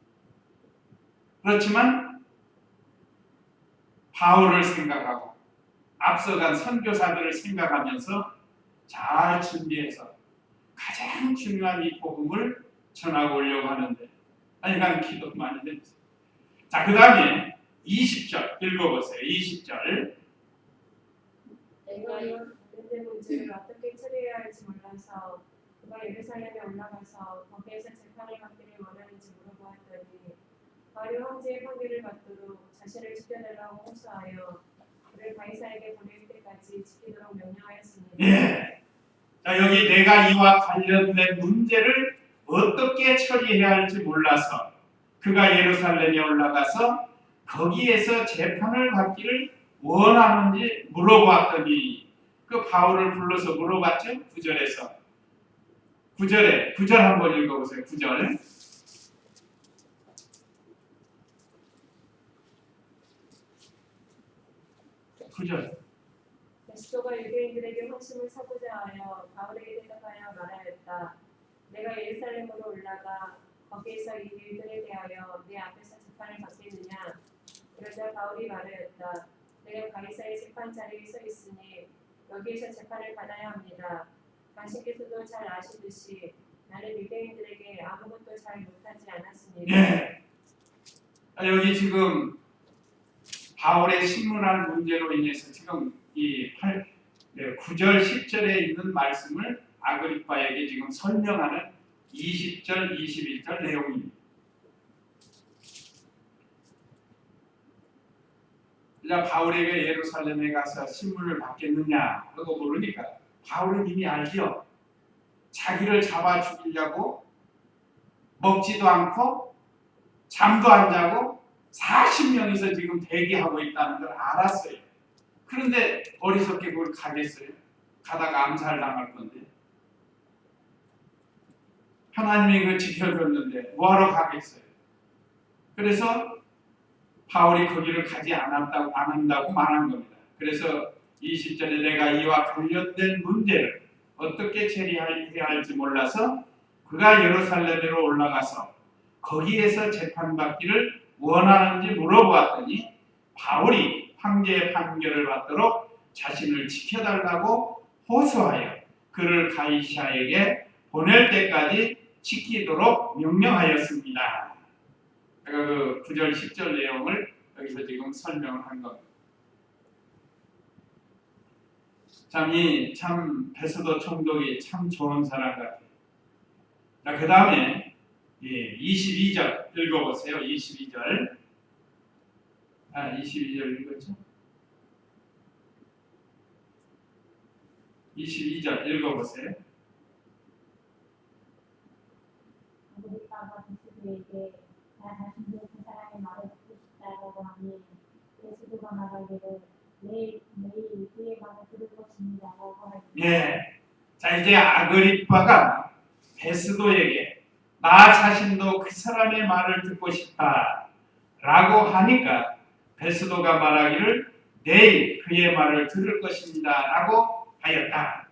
그렇지만 바울을 생각하고 앞서간 선교사들을 생각하면서 잘 준비해서 가장 중요한 이 복음을 전하고 오려고 하는데 하여간 기도 많이 됩니다. 자, 그 다음에 20절 읽어보세요. 20절 내가 이 문제를 어떻게 처리해야 할지 몰라서 그가 예루살렘에 올라가서 거기에서 재판을 받기를 원하는지 물어보았더니 바울이 황제의 판결을 받도록 자신을 지켜달라고 호소하여 그를 가이사에게 보낼 때까지 지키도록 명령하였습니다. 예. 자, 여기 내가 이와 관련된 문제를 어떻게 처리해야 할지 몰라서 그가 예루살렘에 올라가서 거기에서 재판을 받기를 원하는지 물어봤더니 그 바울을 불러서 물어봤죠. 9절에서 9절 한번 읽어보세요. 9절 9절 베스도가 유대인들에게 확신을 사고자 하여 바울에게 대답하여 말하였다. 내가 예루살렘으로 올라가 거기에서 이 일들에 대하여 네 앞에서 재판을 받겠느냐. 그러자 바울이 말하였다. 내가 가이사의 재판 자리에 서 있으니 여기에서 재판을 받아야 합니다. 당신께서도 잘 아시듯이 나는 유대인들에게 아무것도 잘 못하지 않았습니다. 예. 여기 지금 바울의 신문할 문제로 인해서 지금 이 9절 10절에 있는 말씀을 아그리빠에게 지금 설명하는 20절 21절 내용입니다. 자, 바울에게 예루살렘에 가서 신문을 받겠느냐 하고 물으니까 바울은 이미 알죠. 자기를 잡아 죽이려고 먹지도 않고 잠도 안 자고 40명이서 지금 대기하고 있다는 걸 알았어요. 그런데 어리석게 그걸 가겠어요? 가다가 암살당할 건데. 하나님이 그걸 지켜줬는데 뭐하러 가겠어요? 그래서 바울이 거기를 가지 않는다고 말한 겁니다. 그래서 20절에 내가 이와 관련된 문제를 어떻게 처리해야 할지 몰라서 그가 예루살렘으로 올라가서 거기에서 재판받기를 원하는지 물어보았더니 바울이 황제의 판결을 받도록 자신을 지켜달라고 호소하여 그를 가이사에게 보낼 때까지 지키도록 명령하였습니다. 제가 그 9절 10절 내용을 여기서 지금 설명을 한 겁니다. 참 베스도 총독이 참 좋은 사람 같아요. 자, 그 다음에 22절 읽어보세요. 22절 22절 읽었죠? 22절 읽어보세요. 아그리빠가 베스도에게 나 자신도 그 사람의 말을 듣고 싶다라고 하니 베스도가 말하기를 내일 그의 말을 들을 것입니다라고 하였다. 예. 자, 이제 아그리빠가 베스도에게 나 자신도 그 사람의 말을 듣고 싶다라고 하니까 베스도가 말하기를 내일 그의 말을 들을 것입니다라고 하였다.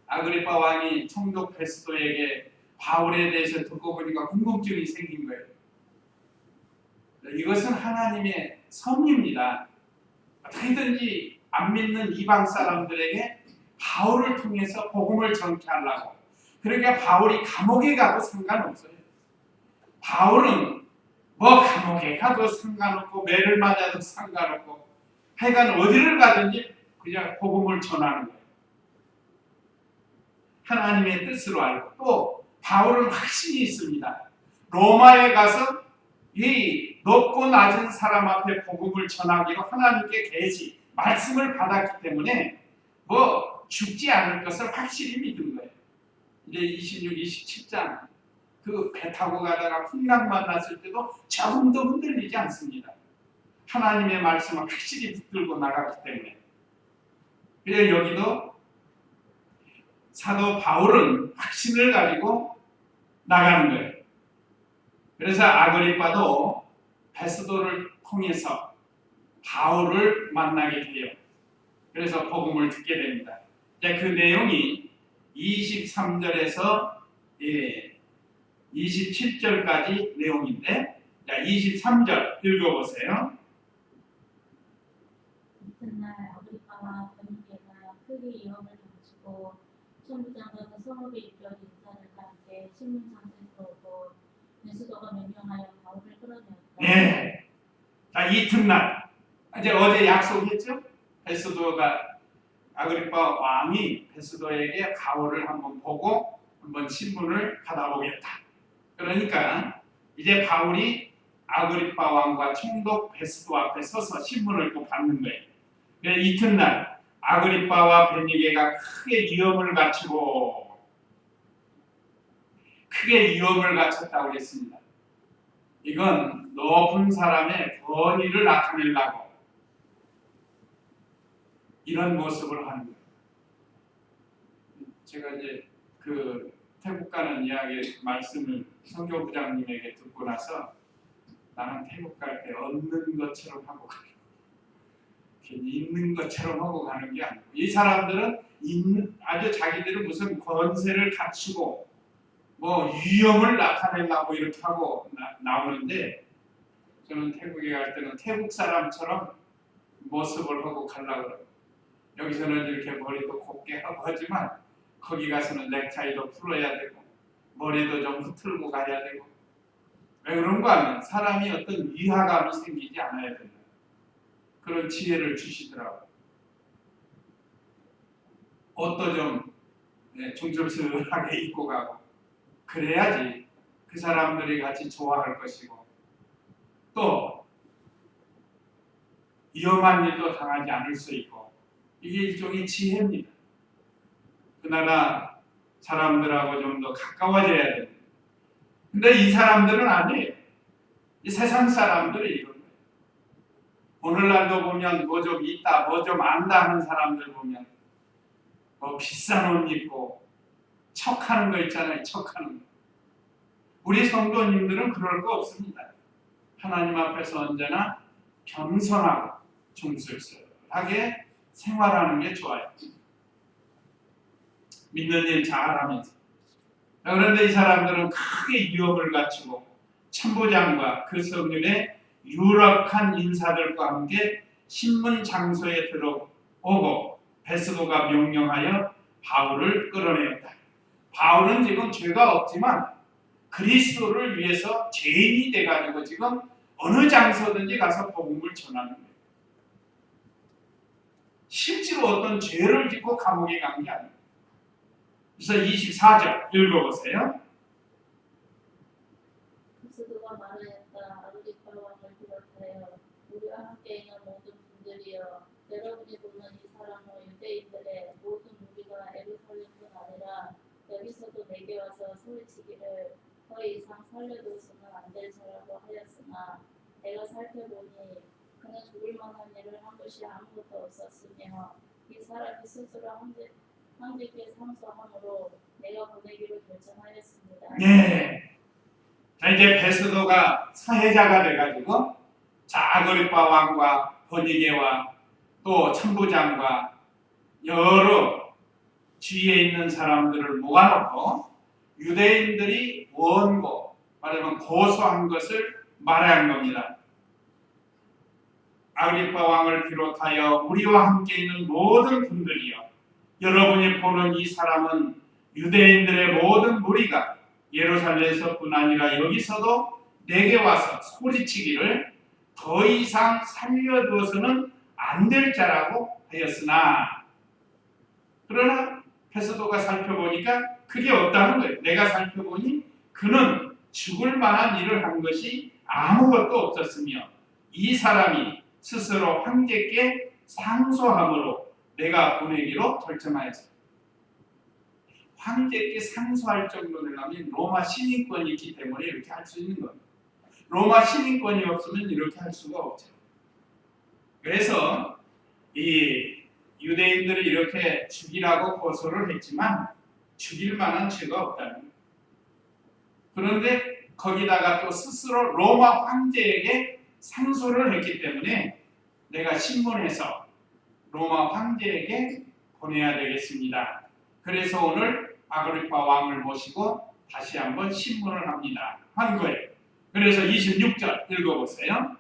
아그리빠 왕이 총독 베스도에게 바울에 대해서 듣고 보니까 궁금증이 생긴 거예요. 이것은 하나님의 섭리입니다. 어떻게든지 안 믿는 이방 사람들에게 바울을 통해서 복음을 전케하려고. 그러니까 바울이 감옥에 가도 상관없어요. 바울은 뭐 감옥에 가도 상관없고 매를 맞아도 상관없고 하여간 어디를 가든지 그냥 복음을 전하는 거예요. 하나님의 뜻으로 알고 또 바울은 확신이 있습니다. 로마에 가서 이 높고 낮은 사람 앞에 복음을 전하기로 하나님께 계시 말씀을 받았기 때문에 뭐 죽지 않을 것을 확실히 믿은 거예요. 이제 26, 27장 그 배 타고 가다가 풍랑 만났을 때도 조금도 흔들리지 않습니다. 하나님의 말씀을 확실히 붙들고 나갔기 때문에. 그래서 여기도 사도 바울은 확신을 가지고 나가는 거예요. 그래서 아그리빠도 베스도를 통해서 바울을 만나게 돼요. 그래서 복음을 듣게 됩니다. 그 내용이 23절에서 27절까지 내용인데, 23절 읽어보세요. 이튿날 아그리빠와 베니게가 크게 위협을 당치고 총부장과 성읍에 있던 인사들과 함께 신문장소에 오고 베스도가 명령하여 바울을 끌어내었다. 네. 자, 이튿날 이제 어제 약속했죠? 베스도가 아그리파 왕이 베스도에게 가오를 한번 보고 한번 신문을 받아보겠다. 그러니까 이제 바울이 아그리파 왕과 총독 베스도 앞에 서서 신문을 또 받는 거예요. 그래서 이튿날 아그리파와 베니게가 크게 위험을 갖췄다고 그랬습니다. 이건 높은 사람의 권위를 나타내려고 이런 모습을 하는 거예요. 제가 이제 그 태국 가는 이야기 말씀을 선교부장님에게 듣고 나서 나는 태국 갈 때 얻는 것처럼 하고 가요. 있는 것처럼 하고 가는 게 아니고 이 사람들은 아주 자기들은 무슨 권세를 갖추고 뭐 위험을 나타내려고 이렇게 하고 나오는데 저는 태국에 갈 때는 태국 사람처럼 모습을 하고 가려고 그래요. 여기서는 이렇게 머리도 곱게 하고 하지만 거기 가서는 넥타이도 풀어야 되고 머리도 좀 흐틀고 가야 되고 왜 그런 거 아니에요? 사람이 어떤 위화감이 생기지 않아야 된다. 그런 지혜를 주시더라고요. 옷도 좀 중절스하게 입고 가고 그래야지 그 사람들이 같이 좋아할 것이고 또 위험한 일도 당하지 않을 수 있고 이게 일종의 지혜입니다. 그 나라 사람들하고 좀 더 가까워져야 됩니다. 근데 이 사람들은 아니에요. 이 세상 사람들이 이런 거예요. 오늘날도 보면 뭐 좀 있다, 뭐 좀 안다 하는 사람들 보면 뭐 비싼 옷 입고 척하는 거 있잖아요. 척하는 거. 우리 성도님들은 그럴 거 없습니다. 하나님 앞에서 언제나 겸손하고 중술술하게 생활하는 게 좋아요. 믿는 일 잘하면서. 그런데 이 사람들은 크게 위협을 갖추고 천부장과 그 성윤의 유력한 인사들과 함께 신문 장소에 들어오고 베스도가 명령하여 바울을 끌어내었다. 바울은 지금 죄가 없지만 그리스도를 위해서 죄인이 돼가지고 지금 어느 장소든지 가서 복음을 전하는 거예요. 실제로 어떤 죄를 짓고 감옥에 간 게 아니에요. 그래서 24절 읽어보세요. 베스도가 말하였다. 아그리파 왕을 비롯하여 우리와 함께 있는 모든 분들이여, 여러분이 보는 이 사람은 유대인들의 모든 무리가 예루살렘뿐 아니라 여기서도 내게 와서 소리치기를 더 이상 살려두어서는 안 될 자라고 하였으나 내가 살펴보니 그는 죽을 만한 일을 한 것이 아무것도 없었으며 이 사람이 스스로 황제께 상소함으로 내가 보내기로 결정하였습니다. 네. 자, 이제 베스도가 사회자가 돼가지고 아그리파 왕과 버니게와 또 천부장과 여러 주위에 있는 사람들을 모아놓고 유대인들이 원고 말하면 고소한 것을 말한 겁니다. 아그리파 왕을 비롯하여 우리와 함께 있는 모든 분들이여, 여러분이 보는 이 사람은 유대인들의 모든 무리가 예루살렘에서뿐 아니라 여기서도 내게 와서 소리치기를 더 이상 살려두어서는 안 될 자라고 하였으나, 그러나 베스도가 살펴보니까 그게 없다는 거예요. 내가 살펴보니 그는 죽을 만한 일을 한 것이 아무것도 없었으며 이 사람이 스스로 황제께 상소함으로 내가 보내기로 결정하였습니다. 황제께 상소할 정도 되려면 로마 시민권이 있기 때문에 이렇게 할 수 있는 겁니다. 로마 시민권이 없으면 이렇게 할 수가 없죠. 그래서 이 유대인들이 이렇게 죽이라고 고소를 했지만 죽일 만한 죄가 없다는 거예요. 그런데 거기다가 또 스스로 로마 황제에게 상소를 했기 때문에 내가 신문해서 로마 황제에게 보내야 되겠습니다. 그래서 오늘 아그리파 왕을 모시고 다시 한번 신문을 한 거예요. 그래서 26절 읽어보세요.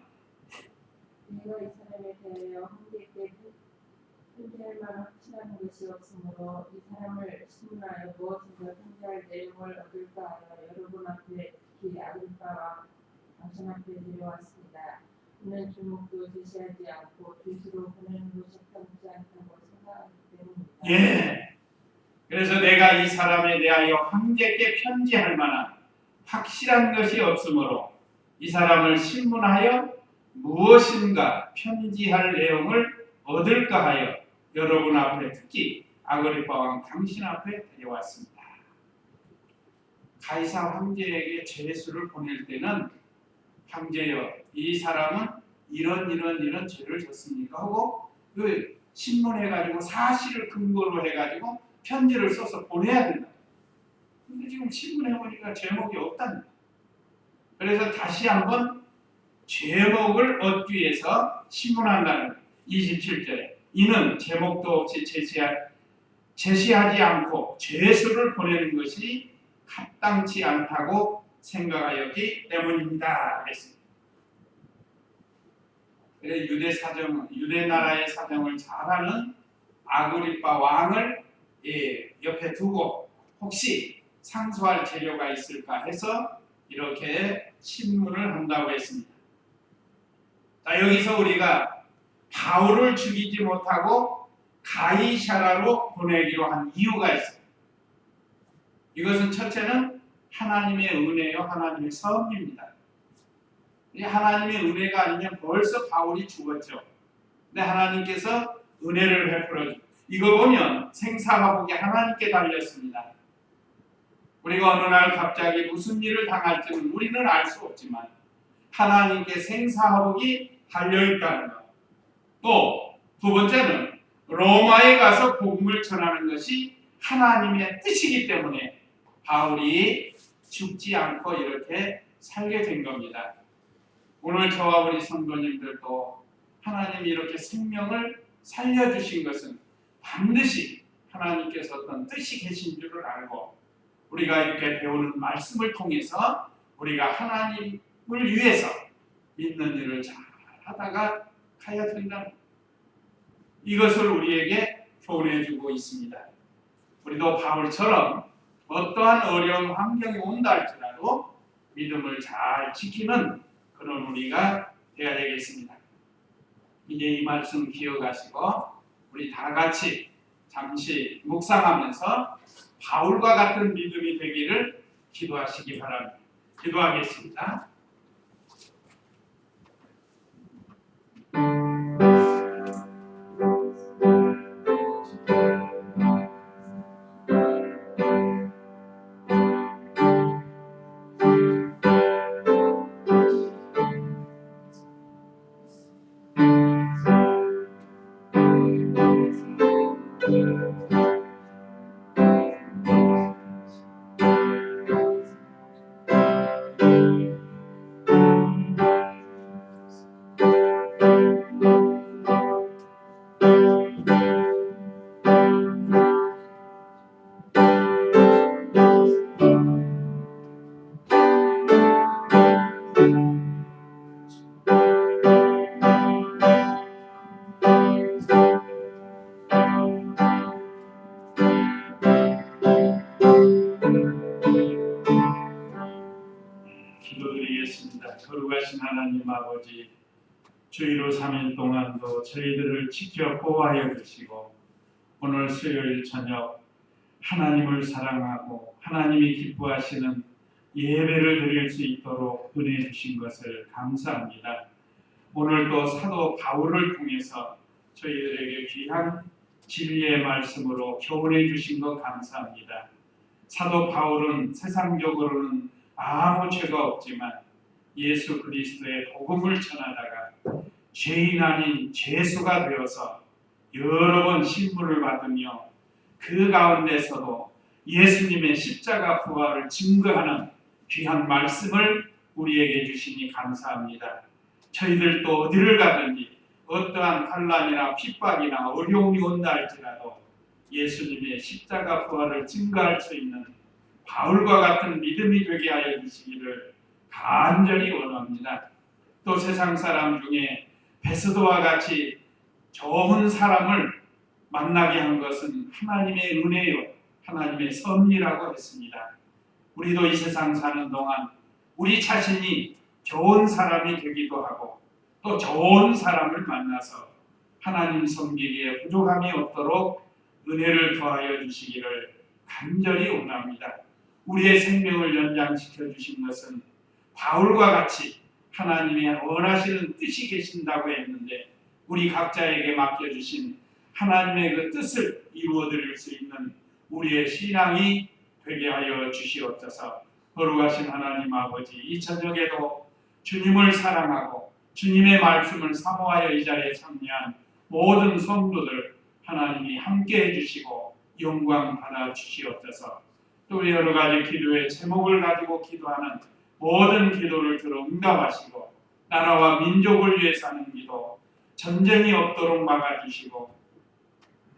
내가 이 사람에 대하여 황제께 편지할 만한 확실한 것이 없으므로 이 사람을 신문하여 무엇인가 편지할 내용을 얻을까 하여 여러분 앞에 특히 아그리파 당신 앞에 데려왔습니다. 그는 주목도 제시하지 않고 빚으로 보내는 것이 편지 않다고 생각하기 때문에 예. 그래서 내가 이 사람에 대하여 황제께 편지할 만한 확실한 것이 없으므로 이 사람을 신문하여 무엇인가 편지할 내용을 얻을까 하여 여러분 앞에 특히 아그리파 왕 당신 앞에 데려왔습니다. 가이사 황제에게 죄수를 보낼 때는 황제여, 이 사람은 이런 죄를 졌습니까? 하고 그 신문해가지고 사실을 근거로 해가지고 편지를 써서 보내야 된다. 근데 지금 신문해보니까 제목이 없답니다. 그래서 다시 한번 제목을 얻기 위해서 신문한다는 거예요. 27절에 이는 제목도 없이 제시하지 않고 죄수를 보내는 것이 합당치 않다고 생각하였기 때문입니다. 그랬습니다. 유대 나라의 사정을 잘 아는 아그리파 왕을 옆에 두고 혹시 상소할 재료가 있을까 해서 이렇게 신문을 한다고 했습니다. 자, 여기서 우리가 바울을 죽이지 못하고 가이사라로 보내기로 한 이유가 있어요. 이것은 첫째는 하나님의 은혜요, 하나님의 섭입니다. 하나님의 은혜가 아니면 벌써 바울이 죽었죠. 근데 하나님께서 은혜를 베풀어 주고 이거 보면 생사화복이 하나님께 달렸습니다. 우리가 어느 날 갑자기 무슨 일을 당할지는 우리는 알 수 없지만 하나님께 생사화복이 달려있다는 것. 또 두 번째는 로마에 가서 복음을 전하는 것이 하나님의 뜻이기 때문에 바울이 죽지 않고 이렇게 살게 된 겁니다. 오늘 저와 우리 성도님들도 하나님이 이렇게 생명을 살려주신 것은 반드시 하나님께서 어떤 뜻이 계신 줄을 알고 우리가 이렇게 배우는 말씀을 통해서 우리가 하나님을 위해서 믿는 일을 잘 하다가 가야 된다. 이것을 우리에게 교훈해주고 있습니다. 우리도 바울처럼 어떠한 어려운 환경이 온다 할지라도 믿음을 잘 지키는 그런 우리가 되어야 되겠습니다. 이제 이 말씀 기억하시고 우리 다 같이 잠시 묵상하면서 바울과 같은 믿음이 되기를 기도하시기 바랍니다. 기도하겠습니다. 기도드리겠습니다. 거룩하신 하나님 아버지, 주의로 3일 동안도 저희들을 지켜 보호하여 주시고 오늘 수요일 저녁 하나님을 사랑하고 하나님이 기뻐하시는 예배를 드릴 수 있도록 은혜 주신 것을 감사합니다. 오늘도 사도 바울을 통해서 저희들에게 귀한 진리의 말씀으로 교훈해 주신 것 감사합니다. 사도 바울은 세상적으로는 아무 죄가 없지만 예수 그리스도의 복음을 전하다가 죄인 아닌 죄수가 되어서 여러 번 신문을 받으며 그 가운데서도 예수님의 십자가 부활을 증거하는 귀한 말씀을 우리에게 주시니 감사합니다. 저희들도 어디를 가든지 어떠한 환난이나 핍박이나 어려움이 온다 할지라도 예수님의 십자가 부활을 증거할 수 있는 바울과 같은 믿음이 되게 하여 주시기를 간절히 원합니다. 또 세상 사람 중에 베스도와 같이 좋은 사람을 만나게 한 것은 하나님의 은혜요, 하나님의 섭리라고 했습니다. 우리도 이 세상 사는 동안 우리 자신이 좋은 사람이 되기도 하고 또 좋은 사람을 만나서 하나님 섬기기에 부족함이 없도록 은혜를 더하여 주시기를 간절히 원합니다. 우리의 생명을 연장시켜 주신 것은 바울과 같이 하나님의 원하시는 뜻이 계신다고 했는데 우리 각자에게 맡겨주신 하나님의 그 뜻을 이루어드릴 수 있는 우리의 신앙이 되게 하여 주시옵소서. 거룩하신 하나님 아버지, 이 저녁에도 주님을 사랑하고 주님의 말씀을 사모하여 이 자리에 참여한 모든 성도들 하나님이 함께 해주시고 영광 받아 주시옵소서. 또 여러 가지 기도의 제목을 가지고 기도하는 모든 기도를 들어 응답하시고 나라와 민족을 위해 사는 기도, 전쟁이 없도록 막아주시고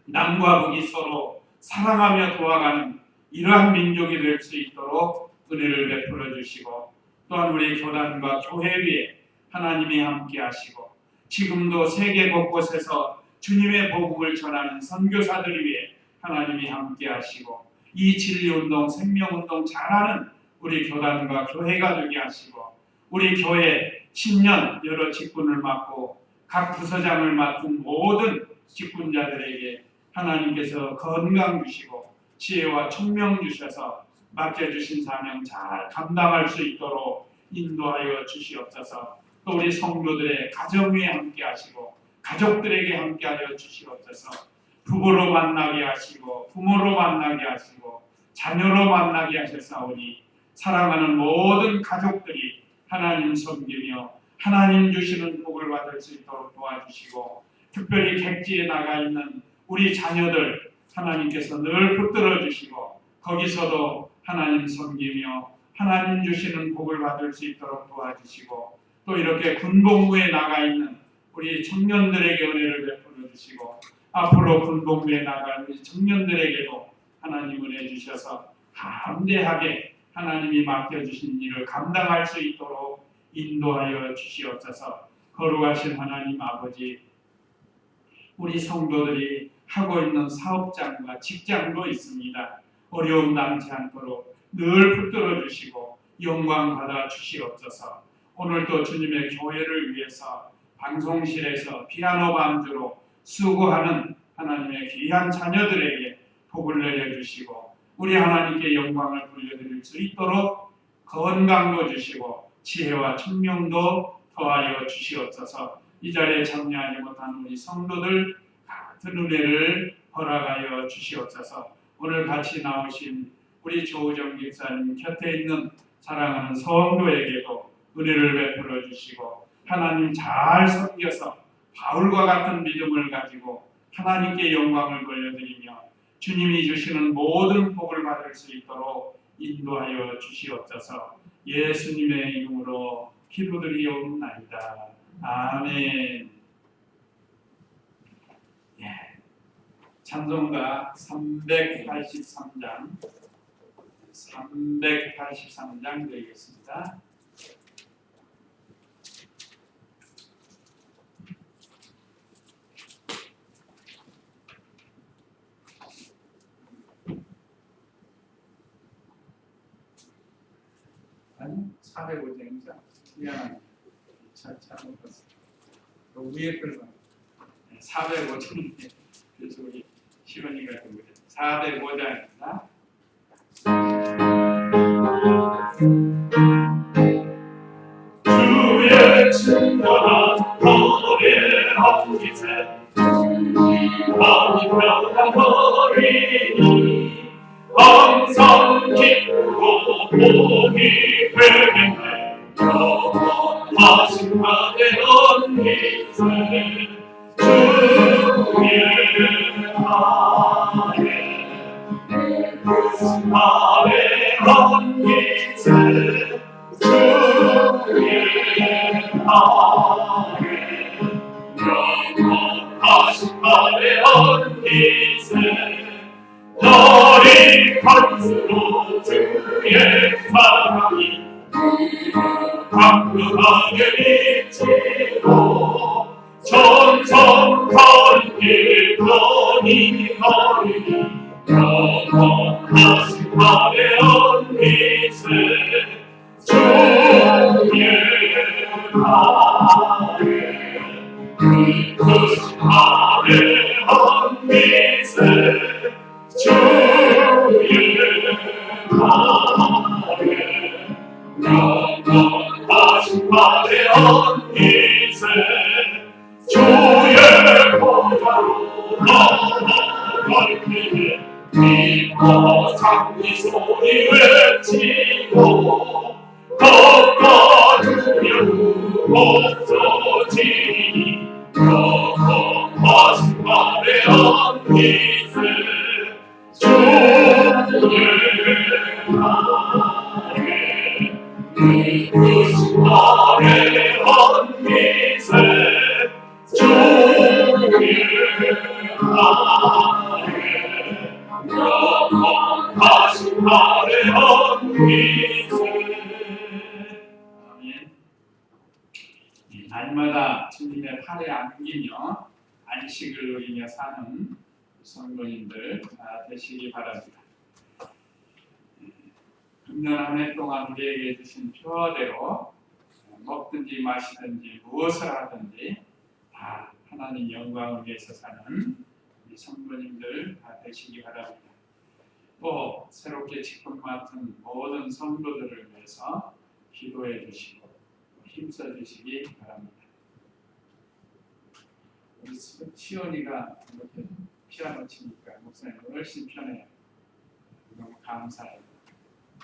남과 북이 서로 사랑하며 도와가는 이러한 민족이 될 수 있도록 은혜를 베풀어 주시고 또한 우리 교단과 교회 위에 하나님이 함께 하시고 지금도 세계 곳곳에서 주님의 복음을 전하는 선교사들 위해 하나님이 함께 하시고 이 진리운동, 생명운동 잘하는 우리 교단과 교회가 되게 하시고 우리 교회 10년 여러 직분을 맡고 각 부서장을 맡은 모든 직분자들에게 하나님께서 건강 주시고 지혜와 총명 주셔서 맡겨주신 사명 잘 감당할 수 있도록 인도하여 주시옵소서. 또 우리 성도들의 가정 위에 함께 하시고 가족들에게 함께 하여 주시옵소서. 부부로 만나게 하시고 부모로 만나게 하시고 자녀로 만나게 하셨사오니 사랑하는 모든 가족들이 하나님 섬기며 하나님 주시는 복을 받을 수 있도록 도와주시고 특별히 객지에 나가 있는 우리 자녀들 하나님께서 늘 붙들어 주시고 거기서도 하나님 섬기며 하나님 주시는 복을 받을 수 있도록 도와주시고 또 이렇게 군복무에 나가 있는 우리 청년들에게 은혜를 베풀어 주시고 앞으로 군복무에 나갈 우리 청년들에게도 하나님 은혜 주셔서 담대하게 하나님이 맡겨주신 일을 감당할 수 있도록 인도하여 주시옵소서. 거룩하신 하나님 아버지, 우리 성도들이 하고 있는 사업장과 직장도 있습니다. 어려움 당치 않도록 늘 붙들어 주시고 영광 받아 주시옵소서. 오늘도 주님의 교회를 위해서 방송실에서 피아노 반주로 수고하는 하나님의 귀한 자녀들에게 복을 내려주시고 우리 하나님께 영광을 돌려드릴 수 있도록 건강도 주시고 지혜와 총명도 더하여 주시옵소서. 이 자리에 참여하지 못한 우리 성도들 같은 은혜를 허락하여 주시옵소서. 오늘 같이 나오신 우리 조우정 집사님 곁에 있는 사랑하는 성도에게도 은혜를 베풀어 주시고 하나님 잘 섬겨서 바울과 같은 믿음을 가지고 하나님께 영광을 돌려드리며 주님이 주시는 모든 복을 받을 수 있도록 인도하여 주시옵소서. 예수님의 이름으로 기도드리옵나이다. 아멘. 찬송가 383장 드리겠습니다. 아니 405장이죠. 미안합니다. 잘못 봤어요. 위에 걸만 405장. 그래서 우리 시원이가 좀 그래. 405장입니다. 주의 친절한 노래한 기세 마음이 편안하리니 항상 기쁘고 복이 되겠네. 영원하신 하나님 기세 주의 아래한 기세 주의 영원하신 아래한 기세 너희 갈수록 주의 사랑이 강건하게 미치고 천성한 길 너희 거리니 영원하신 아래한 기세 주의 아래 그 아래한 기세 영원하신 발의 언니세 주의 보좌로 나아갈 때에 기뻐 장미 소리 외치고 꺾어주며 웃어지니 영원하신 발의 언니세 주의 나에 이끄신 나의 언니세 주의 나에 영원하신 나의 언니세. 아멘. 이 날마다 주님의 팔에 안기며 안식을 누리며 사는 성도님들 다 되시기 바랍니다. 금년 한 해 동안 우리에게 주신 표대로 먹든지 마시든지 무엇을 하든지 다 하나님 영광을 위해서 사는 우리 성도님들 다 되시기 바랍니다. 또 새롭게 직분 맡은 모든 성도들을 위해서 기도해 주시고 힘써 주시기 바랍니다. 우리 시온이가 이렇게 피아노 치니까 목사님 훨씬 편해요. 너무 감사해요.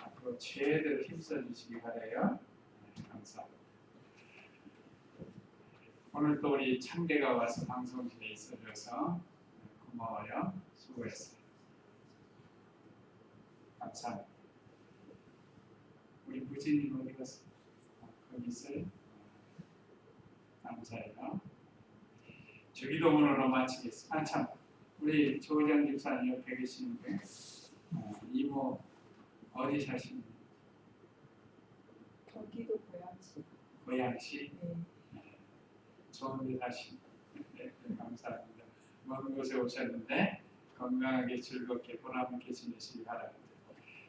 앞으로 최대로 힘써 주시기 바라요. 네, 감사합니다. 오늘 또 우리 창대가 와서 방송실에 있어줘서 고마워요. 수고했어요. 감사합니다. 우리 부진님 어디 갔어? 거기 있어요? 감사해요. 주기도문으로 마치겠습니다. 참, 우리 조장 집사님 옆에 계시는데 이모 어디 사시는? 경기도 고양시. 고양시? 네. 좋은 데 사시는. 네, 감사합니다. 먼 곳에 오셨는데 건강하게 즐겁게 보람있게 지내시기 바랍니다.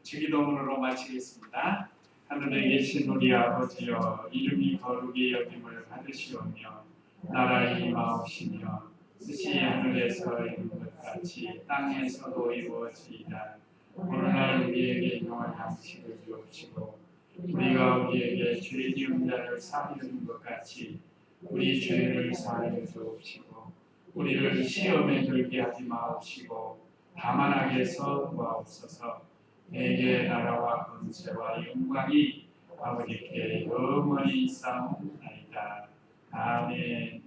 주기도문으로 마치겠습니다. 하늘에 계신 우리 아버지여, 이름이 거룩히 여김을 받으시오며 나라의 임하옵시며 뜻이 하늘에서 이룬 것 같이 땅에서도 이루어지이다. 오늘날 우리에게 일용할 양식을 주옵시고 우리가 우리에게 죄 지은 자를 사하는 것 같이 우리 죄를 사하여 주옵시고 우리를 시험에 들게 하지 마옵시고 다만 악에서 구하옵소서. 내게 나라와 권세와 영광이 아버지께 영원히 있사옵나이다. 아멘.